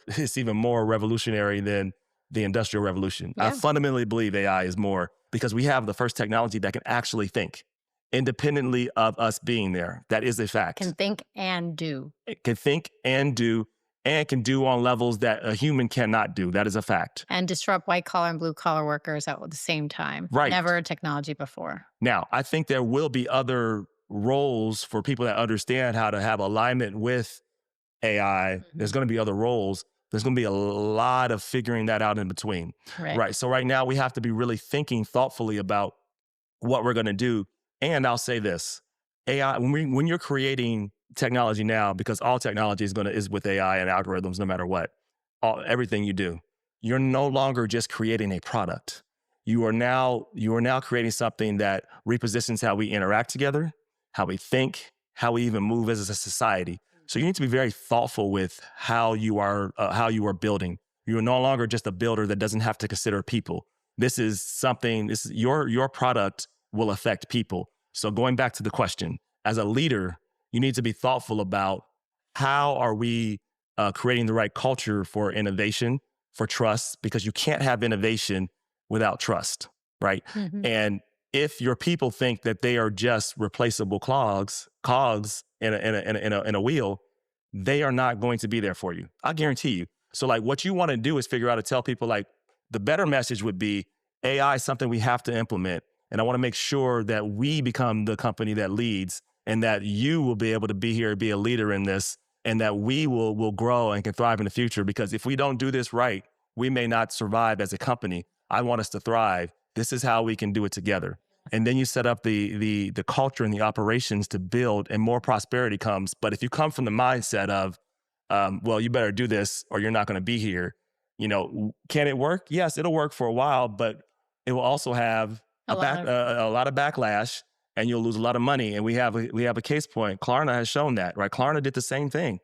revolutionary than the Industrial Revolution. I fundamentally believe AI is more, because we have the first technology that can actually think independently of us being there. That is a fact. Can think and do. It can think and do, and can do on levels that a human cannot do. That is a fact. And disrupt white collar and blue collar workers at the same time. Right. Never a technology before. Now, I think there will be other roles for people that understand how to have alignment with AI. There's going to be other roles. There's going to be a lot of figuring that out in between. Right. So right now we have to be really thinking thoughtfully about what we're going to do. And I'll say this, AI, when you're creating technology now, because all technology is with AI and algorithms, no matter what, everything you do, you're no longer just creating a product. You are now creating something that repositions how we interact together, how we think, how we even move as a society. So you need to be very thoughtful with how you are building. You are no longer just a builder that doesn't have to consider people. Your product will affect people. So going back to the question, as a leader, you need to be thoughtful about how are we creating the right culture for innovation, for trust, because you can't have innovation without trust, right? And if your people think that they are just replaceable cogs in a wheel, they are not going to be there for you. I guarantee you. So like what you want to do is figure out to tell people like the better message would be AI is something we have to implement. And I want to make sure that we become the company that leads and that you will be able to be here, be a leader in this, and that we will grow and can thrive in the future. Because if we don't do this right, we may not survive as a company. I want us to thrive. This is how we can do it together. And then you set up the culture and the operations to build, and more prosperity comes. But if you come from the mindset of, well, you better do this or you're not going to be here, can it work? Yes, it'll work for a while, but it will also have a lot of backlash, and you'll lose a lot of money. And we have a case point. Klarna has shown that, right? Klarna did the same thing.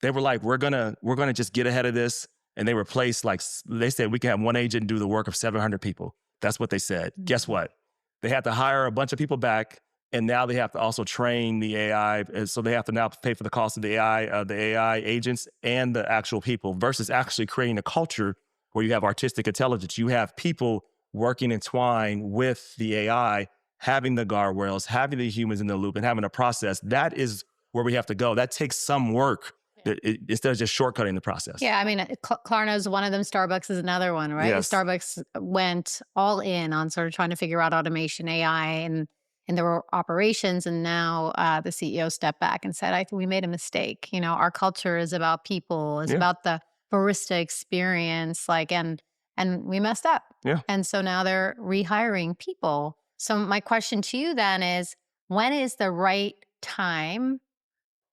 They were like, we're gonna just get ahead of this, and they replaced, like, they said we can have one agent do the work of 700 people. That's what they said. Guess what? They had to hire a bunch of people back, and now they have to also train the AI. And so they have to now pay for the cost of the AI agents and the actual people, versus actually creating a culture where you have artistic intelligence. You have people working entwined with the AI, having the guardrails, having the humans in the loop, and having a process. That is where we have to go. That takes some work instead of just shortcutting the process. Yeah, I mean, Klarna is one of them. Starbucks is another one, right? Yes. Starbucks went all in on sort of trying to figure out automation, AI, and their operations. And now the CEO stepped back and said, I think we made a mistake. Our culture is about people, it's about the barista experience, and we messed up. Yeah. And so now they're rehiring people. So my question to you then is, when is the right time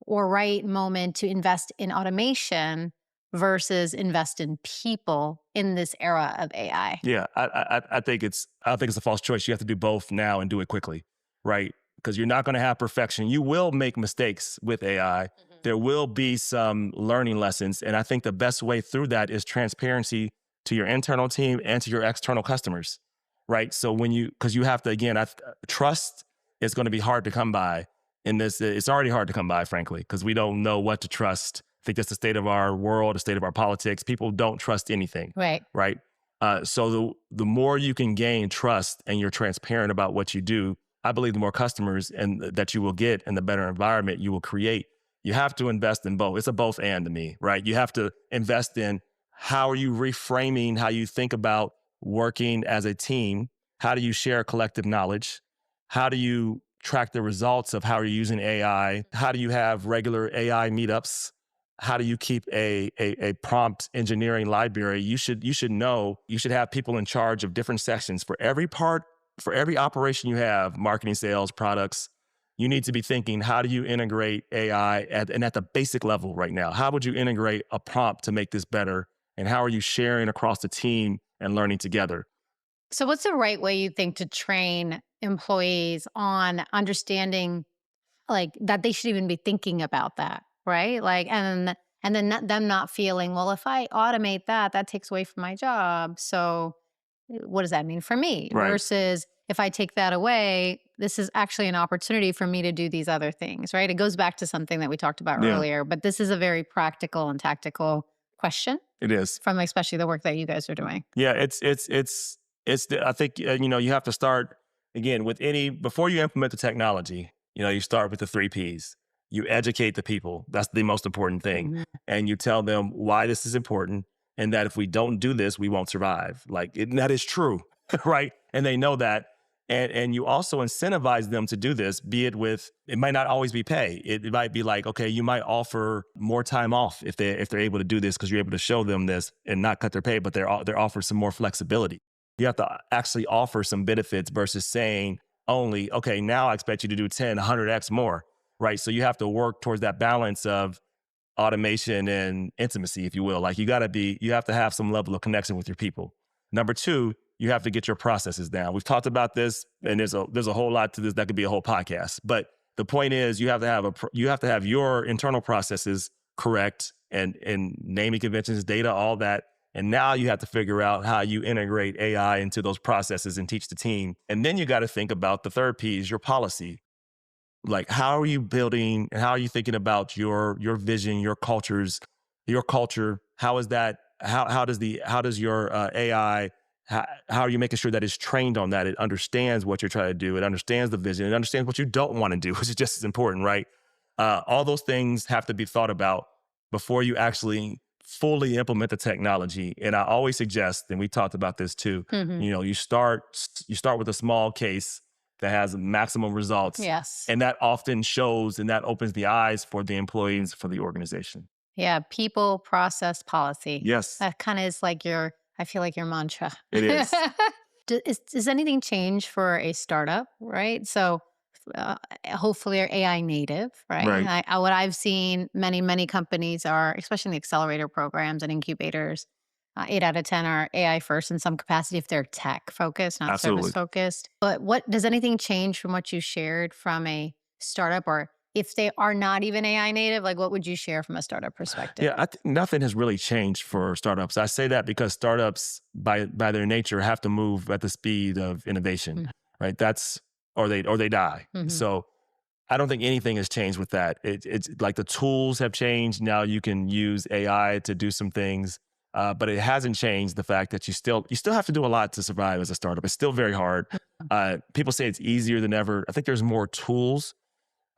or right moment to invest in automation versus invest in people in this era of AI? Yeah, I think it's a false choice. You have to do both now and do it quickly, right? Because you're not going to have perfection. You will make mistakes with AI. There will be some learning lessons. And I think the best way through that is transparency to your internal team and to your external customers, right? So because you have to, again, trust is going to be hard to come by in this, it's already hard to come by, frankly, because we don't know what to trust. I think that's the state of our world, the state of our politics. People don't trust anything. Right. Right. So the more you can gain trust and you're transparent about what you do, I believe the more customers and that you will get and the better environment you will create. You have to invest in both. It's a both and to me, right? You have to invest in how are you reframing how you think about working as a team? How do you share collective knowledge? How do you track the results of how you're using AI? How do you have regular AI meetups? How do you keep a prompt engineering library? You should know, you should have people in charge of different sections for every part, for every operation you have, marketing, sales, products. You need to be thinking, how do you integrate AI at the basic level right now? How would you integrate a prompt to make this better? And how are you sharing across the team and learning together? So what's the right way you think to train employees on understanding like that they should even be thinking about that, right? Like, and then them not feeling, well, if I automate that, that takes away from my job. So what does that mean for me? Right. Versus if I take that away, this is actually an opportunity for me to do these other things, right? It goes back to something that we talked about earlier, but this is a very practical and tactical question. It is. From especially the work that you guys are doing. Yeah, I think, you have to start, again, before you implement the technology, you start with the 3 Ps. You educate the people. That's the most important thing. Mm-hmm. And you tell them why this is important and that if we don't do this, we won't survive. That is true, right? And they know that. And you also incentivize them to do this, be it it might not always be pay. It might be like, okay, you might offer more time off if they're able to do this because you're able to show them this and not cut their pay, but they're offered some more flexibility. You have to actually offer some benefits versus saying only, okay, now I expect you to do 10, 100x more, right? So you have to work towards that balance of automation and intimacy, if you will. You have to have some level of connection with your people. Number 2, you have to get your processes down. We've talked about this, and there's a whole lot to this. That could be a whole podcast. But the point is, you have to have your internal processes correct and naming conventions, data, all that. And now you have to figure out how you integrate AI into those processes and teach the team. And then you got to think about the 3rd P is your policy. How are you building and how are you thinking about your vision, your culture? How is that? How does your AI? How are you making sure that it's trained on that? It understands what you're trying to do. It understands the vision. It understands what you don't want to do, which is just as important, right? All those things have to be thought about before you actually fully implement the technology. And I always suggest, and we talked about this too, mm-hmm. You start with a small case that has maximum results. Yes. And that often shows and that opens the eyes for the employees, for the organization. Yeah. People, process, policy. Yes. That kind of is I feel like your mantra. It is. Does anything change for a startup, right? So hopefully are AI native, right? Right. What I've seen, many companies are, especially in the accelerator programs and incubators, 8 out of 10 are AI first in some capacity if they're tech focused, not Absolutely. service focused. But does anything change from what you shared from a startup, or if they are not even AI native, what would you share from a startup perspective? Yeah, I think nothing has really changed for startups. I say that because startups, by their nature, have to move at the speed of innovation, mm-hmm. right? Or they die. Mm-hmm. So I don't think anything has changed with that. It's like the tools have changed. Now you can use AI to do some things, but it hasn't changed the fact that you still have to do a lot to survive as a startup. It's still very hard. People say it's easier than ever. I think there's more tools.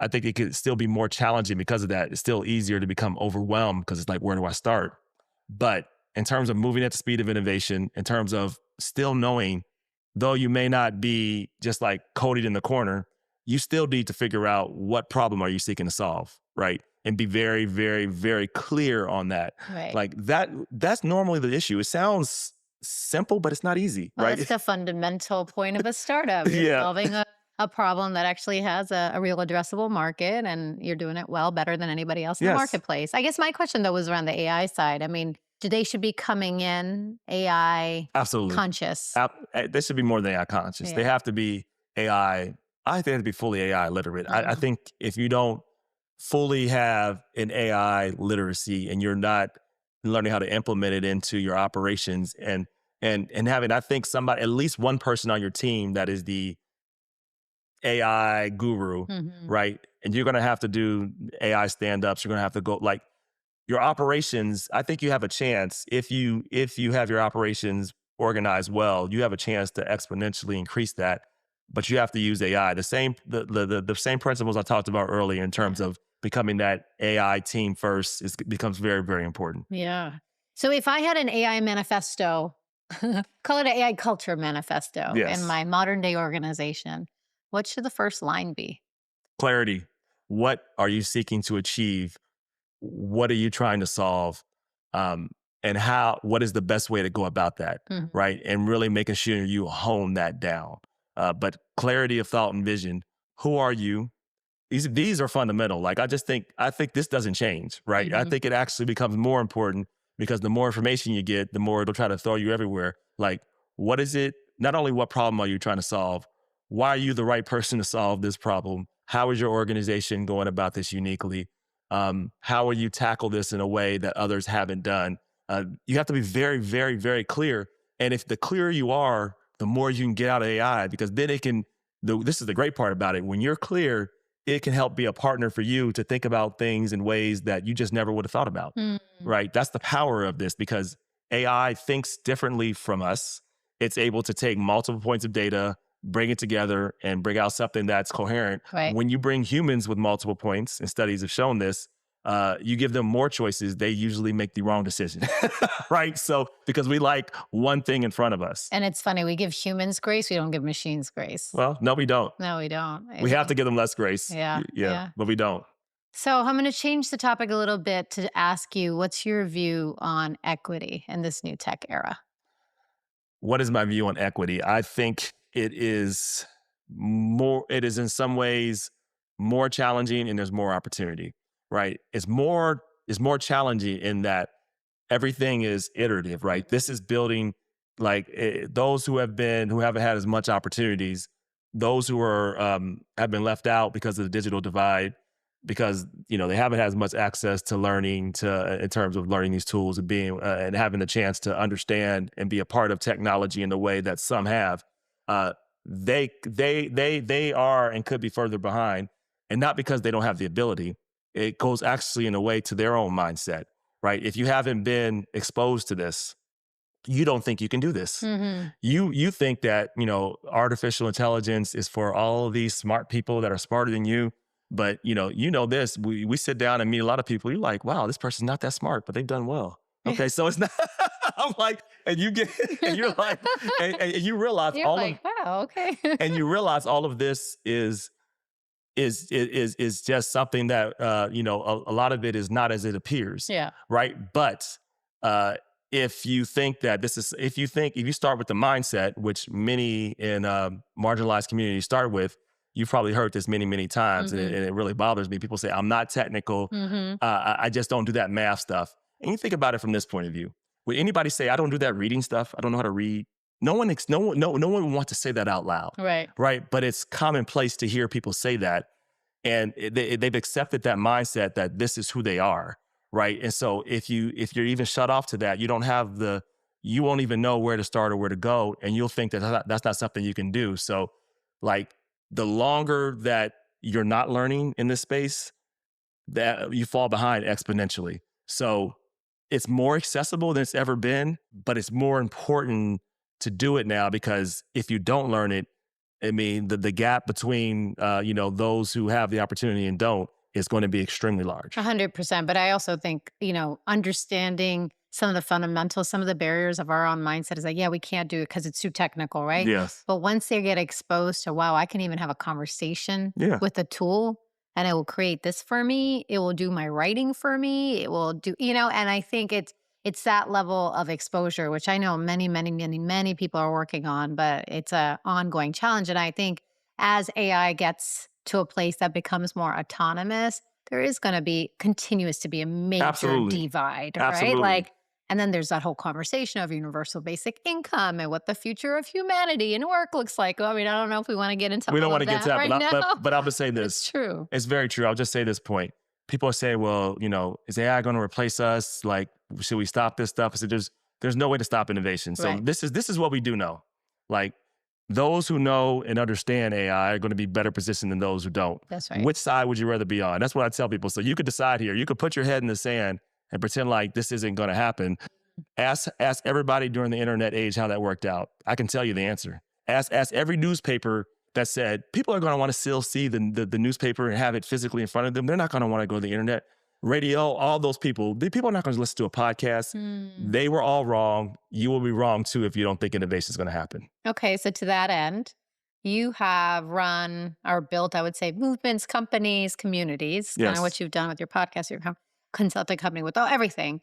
I think it could still be more challenging because of that. It's still easier to become overwhelmed because it's like, where do I start? But in terms of moving at the speed of innovation, in terms of still knowing, though you may not be just coded in the corner, you still need to figure out what problem are you seeking to solve, right? And be very, very, very clear on that. Right. That's normally the issue. It sounds simple, but it's not easy, right? That's the fundamental point of a startup. Yeah. Solving a problem that actually has a real addressable market, and you're doing it better than anybody else in the marketplace. I guess my question though was around the AI side. I mean, they should be coming in AI Absolutely. Conscious. They should be more than AI conscious. Yeah. They have to be AI. I think they have to be fully AI literate. Mm-hmm. I think if you don't fully have an AI literacy and you're not learning how to implement it into your operations and having, I think at least one person on your team that is the AI guru, mm-hmm. right? And you're going to have to do AI stand-ups. You're going to have to go like your operations. I think you have a chance if you have your operations organized well, you have a chance to exponentially increase that. But you have to use AI. The same principles I talked about earlier in terms of becoming that AI team first becomes very, very important. Yeah. So if I had an AI manifesto, call it an AI culture manifesto in my modern day organization, what should the first line be? Clarity. What are you seeking to achieve? What are you trying to solve? And what is the best way to go about that? Right. And really making sure you hone that down. But clarity of thought and vision. Who are you? These are fundamental. Like I think this doesn't change, right? I think it actually becomes more important because the more information you get, the more it'll try to throw you everywhere. Like, what is it? Not only what problem are you trying to solve, why are you the right person to solve this problem? How is your organization going about this uniquely? How will you tackle this in a way that others haven't done? You have to be very, very, very clear. And if the clearer you are, the more you can get out of AI, because then this is the great part about it. When you're clear, it can help be a partner for you to think about things in ways that you just never would have thought about, right? That's the power of this because AI thinks differently from us. It's able to take multiple points of data, bring it together and bring out something that's coherent. Right. When you bring humans with multiple points, and studies have shown this, you give them more choices, they usually make the wrong decision, right? So because we like one thing in front of us. And it's funny, we give humans grace, we don't give machines grace. Well, no, we don't. No, we don't. We have to give them less grace. Yeah. But we don't. So I'm going to change the topic a little bit to ask you, what's your view on equity in this new tech era? What is my view on equity? I think it is in some ways more challenging and there's more opportunity, right? It's more challenging in that everything is iterative, right? This is building those who haven't had as much opportunities, those who have been left out because of the digital divide, because they haven't had as much access to learning in terms of learning these tools and being and having the chance to understand and be a part of technology in the way that some have. They are and could be further behind, and not because they don't have the ability. It goes actually in a way to their own mindset, right? If you haven't been exposed to this, you don't think you can do this. You think that artificial intelligence is for all of these smart people that are smarter than you. But this, we sit down and meet a lot of people. You're like, wow, this person's not that smart, but they've done well. Okay, so it's not. I'm like, and you're like, and you realize wow, okay. And you realize all of this is just something that a lot of it is not as it appears. Yeah. Right. But if you think that if you start with the mindset, which many in marginalized communities start with. You've probably heard this many, many times, and it really bothers me. People say, I'm not technical. I just don't do that math stuff. And you think about it from this point of view. Would anybody say, I don't do that reading stuff? I don't know how to read. No one would want to say that out loud. Right. Right. But it's commonplace to hear people say that. And they've accepted that mindset that this is who they are. Right. And so if you're even shut off to that, you won't even know where to start or where to go. And you'll think that that's not something you can do. So the longer that you're not learning in this space, that you fall behind exponentially. So it's more accessible than it's ever been, but it's more important to do it now because if you don't learn it, I mean, the gap between, those who have the opportunity and don't is going to be extremely large. 100%. But I also think, understanding some of the fundamentals, some of the barriers of our own mindset is like, yeah, we can't do it because it's too technical, right? Yes. But once they get exposed to, wow, I can even have a conversation with a tool and it will create this for me. It will do my writing for me. It will do, and I think it's that level of exposure, which I know many, many, many, many people are working on, but it's an ongoing challenge. And I think as AI gets to a place that becomes more autonomous, there is going to be continuous to be a major divide, right? And then there's that whole conversation of universal basic income and what the future of humanity and work looks like. Well, I mean, I don't know if we want to get into we don't want to get to that right now. But I'll just say this. It's true. It's very true. I'll just say this point. People say, well, is AI going to replace us? Like, should we stop this stuff? I said, there's no way to stop innovation. So this is what we do know. Like, those who know and understand AI are going to be better positioned than those who don't. That's right. Which side would you rather be on? That's what I tell people. So you could decide here. You could put your head in the sand and pretend like this isn't going to happen. Ask everybody during the internet age how that worked out. I can tell you the answer. Ask every newspaper that said people are going to want to still see the newspaper and have it physically in front of them. They're not going to want to go to the internet. Radio, all those people, the people are not going to listen to a podcast. They were all wrong. You will be wrong too if you don't think innovation is going to happen. Okay, so to that end, you have run or built, I would say, movements, companies, communities, kind of what you've done with your podcast, your consulting company, with everything.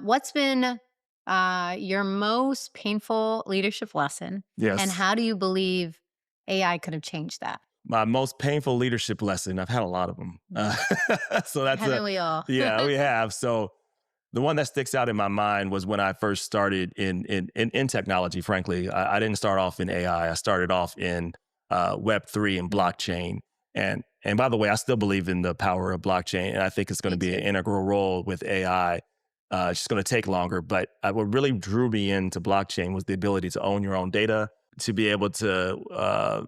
What's been your most painful leadership lesson? Yes. And how do you believe AI could have changed that? My most painful leadership lesson, I've had a lot of them. So that's Haven't we all? Yeah, we have. So the one that sticks out in my mind was when I first started in technology, frankly. I didn't start off in AI. I started off in Web3 and blockchain. And by the way, I still believe in the power of blockchain. And I think it's going to be an integral role with AI. It's just going to take longer. But what really drew me into blockchain was the ability to own your own data, to be able to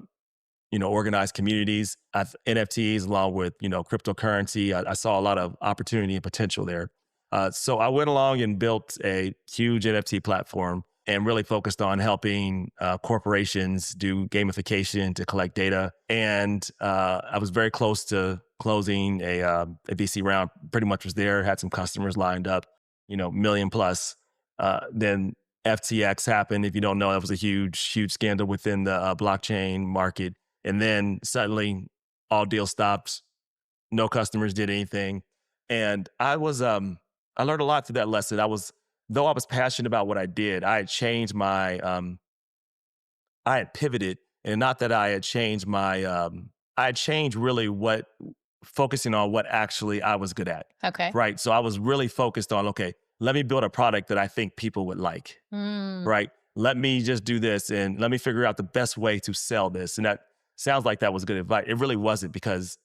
organize communities, NFTs, along with, cryptocurrency. I saw a lot of opportunity and potential there. So I went along and built a huge NFT platform and really focused on helping corporations do gamification to collect data. And I was very close to closing a VC round, pretty much was there, had some customers lined up, million plus. Then FTX happened. If you don't know, that was a huge scandal within the blockchain market. And then suddenly all deals stopped. No customers did anything. And I learned a lot through that lesson. Though I was passionate about what I did, I had changed I had pivoted, and not that I had changed I had changed really focusing on what actually I was good at. Okay. Right. So I was really focused on, okay, let me build a product that I think people would like. Right. Let me just do this and let me figure out the best way to sell this. And that sounds like that was good advice. It really wasn't, because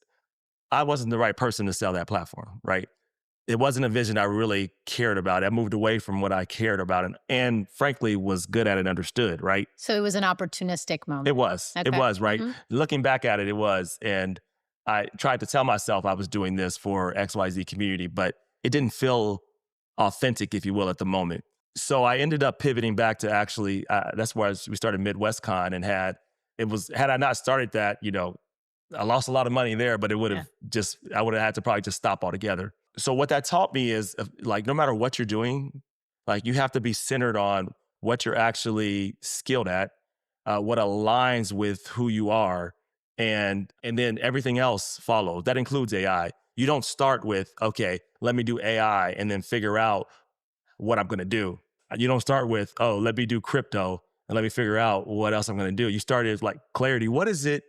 I wasn't the right person to sell that platform, right? It wasn't a vision I really cared about. I moved away from what I cared about and frankly was good at and understood, right? So it was an opportunistic moment. It was. Okay. It was, right? Looking back at it, it was. And I tried to tell myself I was doing this for XYZ community, but it didn't feel authentic, if you will, at the moment. So I ended up pivoting back to actually, that's where we started MidwestCon, and had I not started that, I lost a lot of money there, but it would have I would have had to probably just stop altogether. So what that taught me is, like, no matter what you're doing, like, you have to be centered on what you're actually skilled at, what aligns with who you are, and then everything else follows. That includes AI. You don't start with, okay, let me do AI and then figure out what I'm going to do. You don't start with, oh, let me do crypto and let me figure out what else I'm going to do. You started with, like, clarity. What is it?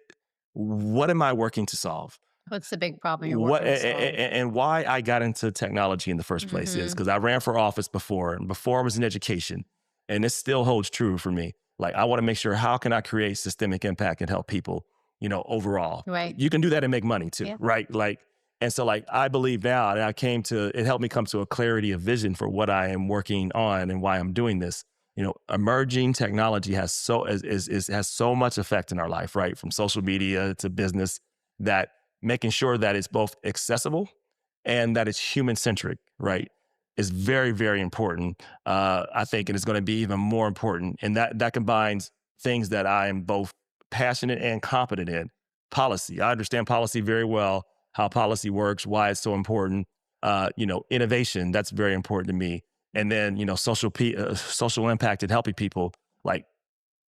What am I working to solve? What's the big problem you're working to solve? And why I got into technology in the first place is because I ran for office before, and before I was in education, and this still holds true for me. Like, I want to make sure, how can I create systemic impact and help people, overall. Right. You can do that and make money too, right? And so, I believe now, and it helped me come to a clarity of vision for what I am working on and why I'm doing this. Emerging technology has has so much effect in our life, right? From social media to business, that making sure that it's both accessible and that it's human-centric, right, is very, very important, I think, and it's going to be even more important. And that combines things that I am both passionate and competent in. Policy. I understand policy very well, how policy works, why it's so important. Innovation, that's very important to me. And then, social impact and helping people. Like,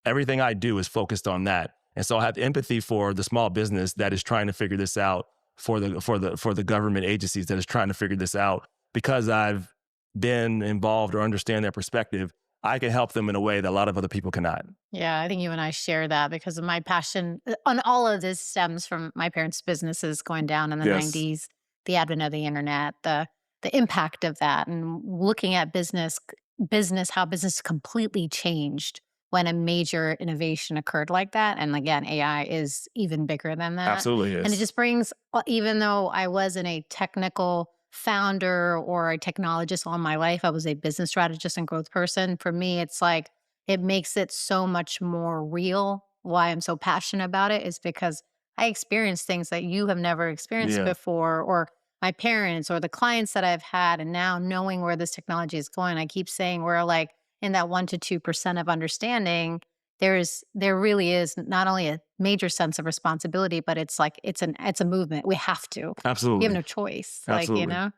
everything I do is focused on that. And so I have empathy for the small business that is trying to figure this out, for the government agencies that is trying to figure this out. Because I've been involved or understand their perspective, I can help them in a way that a lot of other people cannot. Yeah, I think you and I share that, because of my passion on all of this stems from my parents' businesses going down in the 90s, the advent of the internet, the impact of that, and looking at how business completely changed when a major innovation occurred like that. And again, AI is even bigger than that. Absolutely is. And it just brings, even though I wasn't a technical founder or a technologist all my life, I was a business strategist and growth person. For me, it's like, it makes it so much more real why I'm so passionate about it is because I experience things that you have never experienced before, or my parents or the clients that I've had. And now knowing where this technology is going, I keep saying we're like in that 1% to 2% of understanding. There really is not only a major sense of responsibility, but it's like, it's a movement. We have to. Absolutely. We have no choice. Absolutely. Like, you know?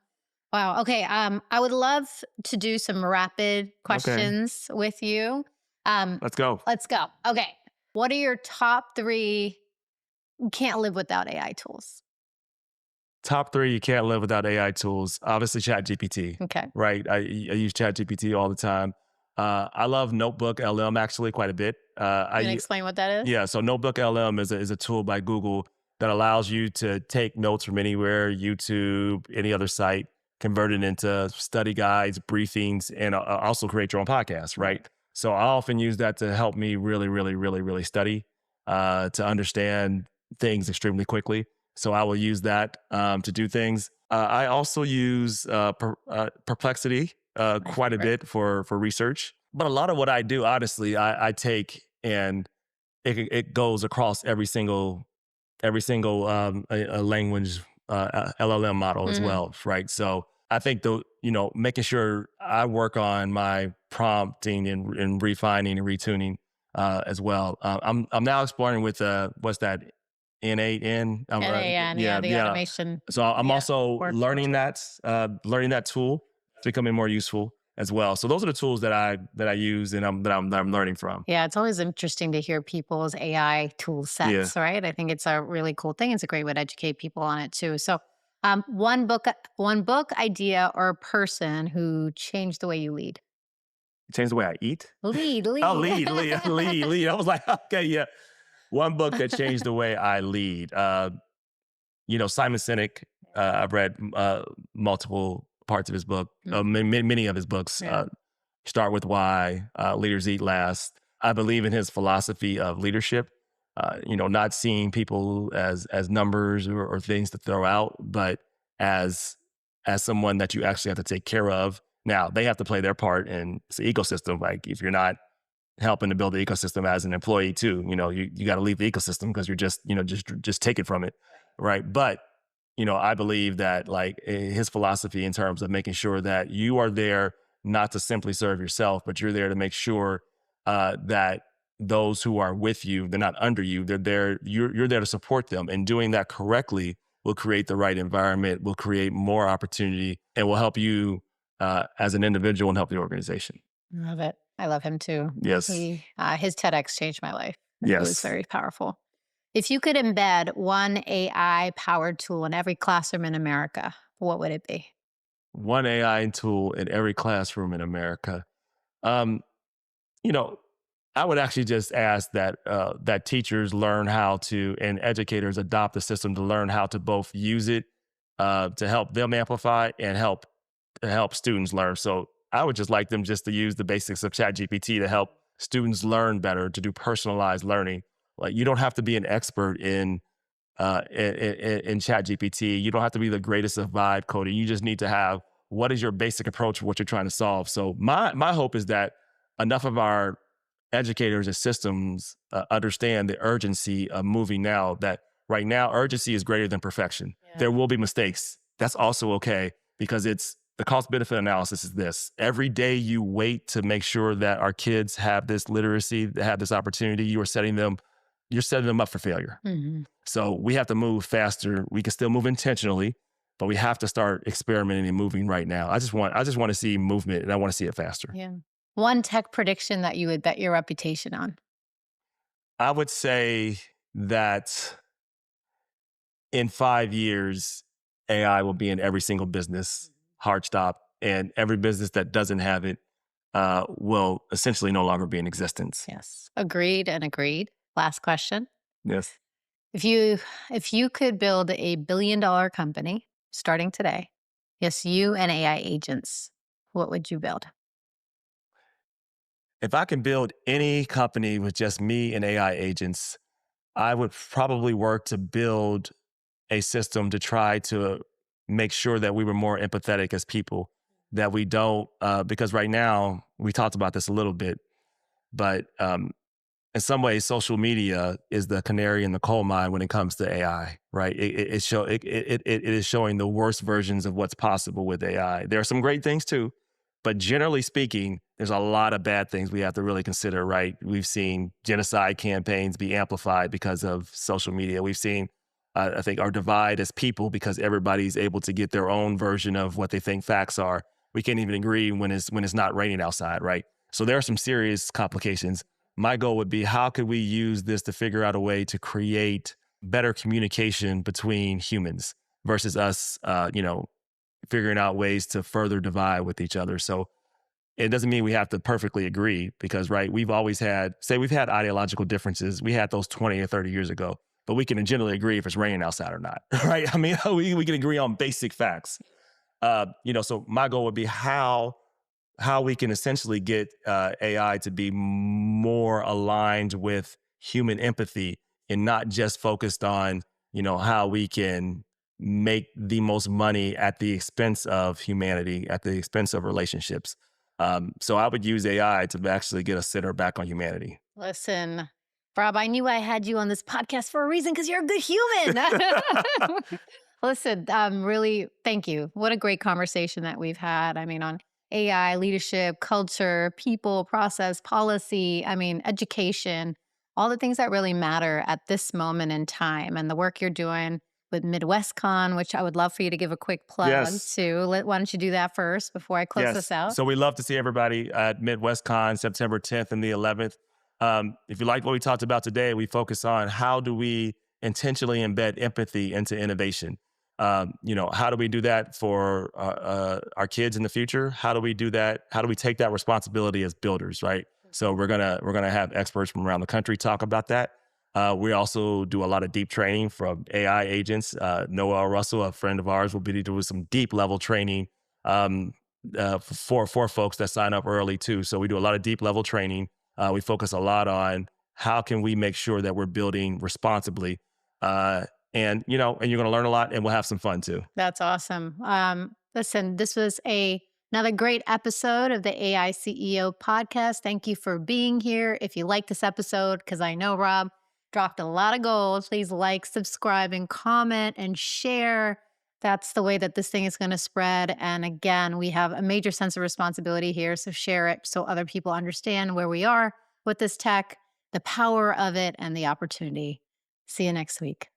Wow. Okay. I would love to do some rapid questions with you. Let's go. Let's go. Okay. What are your top 3 you can't live without AI tools? Top 3 you can't live without AI tools. Obviously, ChatGPT. Okay. Right. I use ChatGPT all the time. I love Notebook LM actually quite a bit. Can you explain what that is? Yeah. So Notebook LM is a tool by Google that allows you to take notes from anywhere, YouTube, any other site, convert it into study guides, briefings, and also create your own podcast. Right. So I often use that to help me really, really, really, really study, to understand things extremely quickly. So I will use that to do things. I also use Perplexity quite a bit for research. But a lot of what I do, honestly, I take and it goes across every single a language LLM model as well, right? So I think making sure I work on my prompting and refining and retuning as well. I'm now exploring with what's that? N8N. The automation. So I'm also learning that tool. It's becoming more useful as well. So those are the tools that I use and I'm learning from. Yeah, it's always interesting to hear people's AI tool sets, right? I think it's a really cool thing. It's a great way to educate people on it too. So, one book idea or person who changed the way you lead. Changed the way I eat? Lead. Oh, lead. I was like, okay, yeah. One book that changed the way I lead. Simon Sinek. I've read multiple parts of his book, many of his books. Start with Why, Leaders Eat Last. I believe in his philosophy of leadership. Not seeing people as numbers or things to throw out, but as someone that you actually have to take care of. Now they have to play their part in the ecosystem. Like if you're not helping to build the ecosystem as an employee too, you got to leave the ecosystem because you're just take it from it, right? But I believe that like his philosophy in terms of making sure that you are there not to simply serve yourself, but you're there to make sure that those who are with you, they're not under you, they're there, you're there to support them, and doing that correctly will create the right environment, will create more opportunity, and will help you as an individual and help the organization. Love it. I love him too. Yes. His TEDx changed my life. Yes. It was very powerful. If you could embed one AI-powered tool in every classroom in America, what would it be? One AI tool in every classroom in America. I would actually just ask that teachers learn how to, and educators adopt the system to learn how to both use it to help them amplify and help students learn. So I would just like them just to use the basics of ChatGPT to help students learn better, to do personalized learning. Like you don't have to be an expert in ChatGPT. You don't have to be the greatest of vibe coding. You just need to have what is your basic approach for what you're trying to solve. So my hope is that enough of our educators and systems understand the urgency of moving now, that right now urgency is greater than perfection. Yeah. There will be mistakes. That's also okay, because the cost benefit analysis is this. Every day you wait to make sure that our kids have this literacy, have this opportunity, you're setting them up for failure. Mm-hmm. So we have to move faster. We can still move intentionally, but we have to start experimenting and moving right now. I just want to see movement, and I want to see it faster. Yeah. One tech prediction that you would bet your reputation on? I would say that in 5 years, AI will be in every single business, hard stop, and every business that doesn't have it will essentially no longer be in existence. Yes. Agreed and agreed. Last question. Yes. If you could build $1 billion company starting today, yes, you and AI agents, what would you build? If I can build any company with just me and AI agents, I would probably work to build a system to try to make sure that we were more empathetic as people, that we don't, because right now, we talked about this a little bit, but in some ways, social media is the canary in the coal mine when it comes to AI, right? It is showing the worst versions of what's possible with AI. There are some great things too, but generally speaking, there's a lot of bad things we have to really consider, right? We've seen genocide campaigns be amplified because of social media. We've seen, I think, our divide as people because everybody's able to get their own version of what they think facts are. We can't even agree when it's not raining outside, right? So there are some serious complications. My goal would be, how could we use this to figure out a way to create better communication between humans versus us, figuring out ways to further divide with each other. So it doesn't mean we have to perfectly agree because, right, we've had ideological differences. We had those 20 or 30 years ago, but we can generally agree if it's raining outside or not, right? I mean, we can agree on basic facts. So my goal would be how we can essentially get AI to be more aligned with human empathy and not just focused on, how we can make the most money at the expense of humanity, at the expense of relationships. So I would use AI to actually get a center back on humanity. Listen, Rob, I knew I had you on this podcast for a reason because you're a good human. Listen, really, thank you. What a great conversation that we've had. I mean, on AI, leadership, culture, people, process, policy, education, all the things that really matter at this moment in time, and the work you're doing with MidwestCon, which I would love for you to give a quick plug to. Why don't you do that first before I close this out? So we love to see everybody at MidwestCon, September 10th and the 11th. If you like what we talked about today, we focus on how do we intentionally embed empathy into innovation. How do we do that for our kids in the future? How do we do that? How do we take that responsibility as builders, right? So we're gonna have experts from around the country talk about that. We also do a lot of deep training from AI agents. Noel Russell, a friend of ours, will be doing some deep level training for folks that sign up early too. So we do a lot of deep level training. We focus a lot on how can we make sure that we're building responsibly. And you're going to learn a lot, and we'll have some fun too. That's awesome. Listen, this was another great episode of the AI CEO podcast. Thank you for being here. If you like this episode, because I know Rob dropped a lot of gold, please like, subscribe, and comment and share. That's the way that this thing is going to spread. And again, we have a major sense of responsibility here. So share it so other people understand where we are with this tech, the power of it, and the opportunity. See you next week.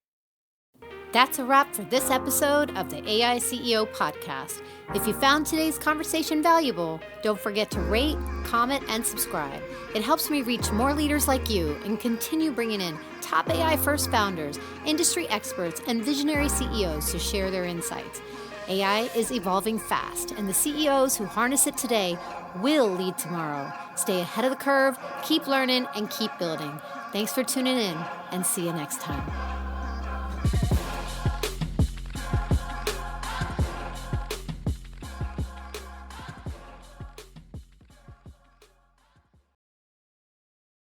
That's a wrap for this episode of the AI CEO podcast. If you found today's conversation valuable, don't forget to rate, comment, and subscribe. It helps me reach more leaders like you and continue bringing in top AI-first founders, industry experts, and visionary CEOs to share their insights. AI is evolving fast, and the CEOs who harness it today will lead tomorrow. Stay ahead of the curve, keep learning, and keep building. Thanks for tuning in, and see you next time.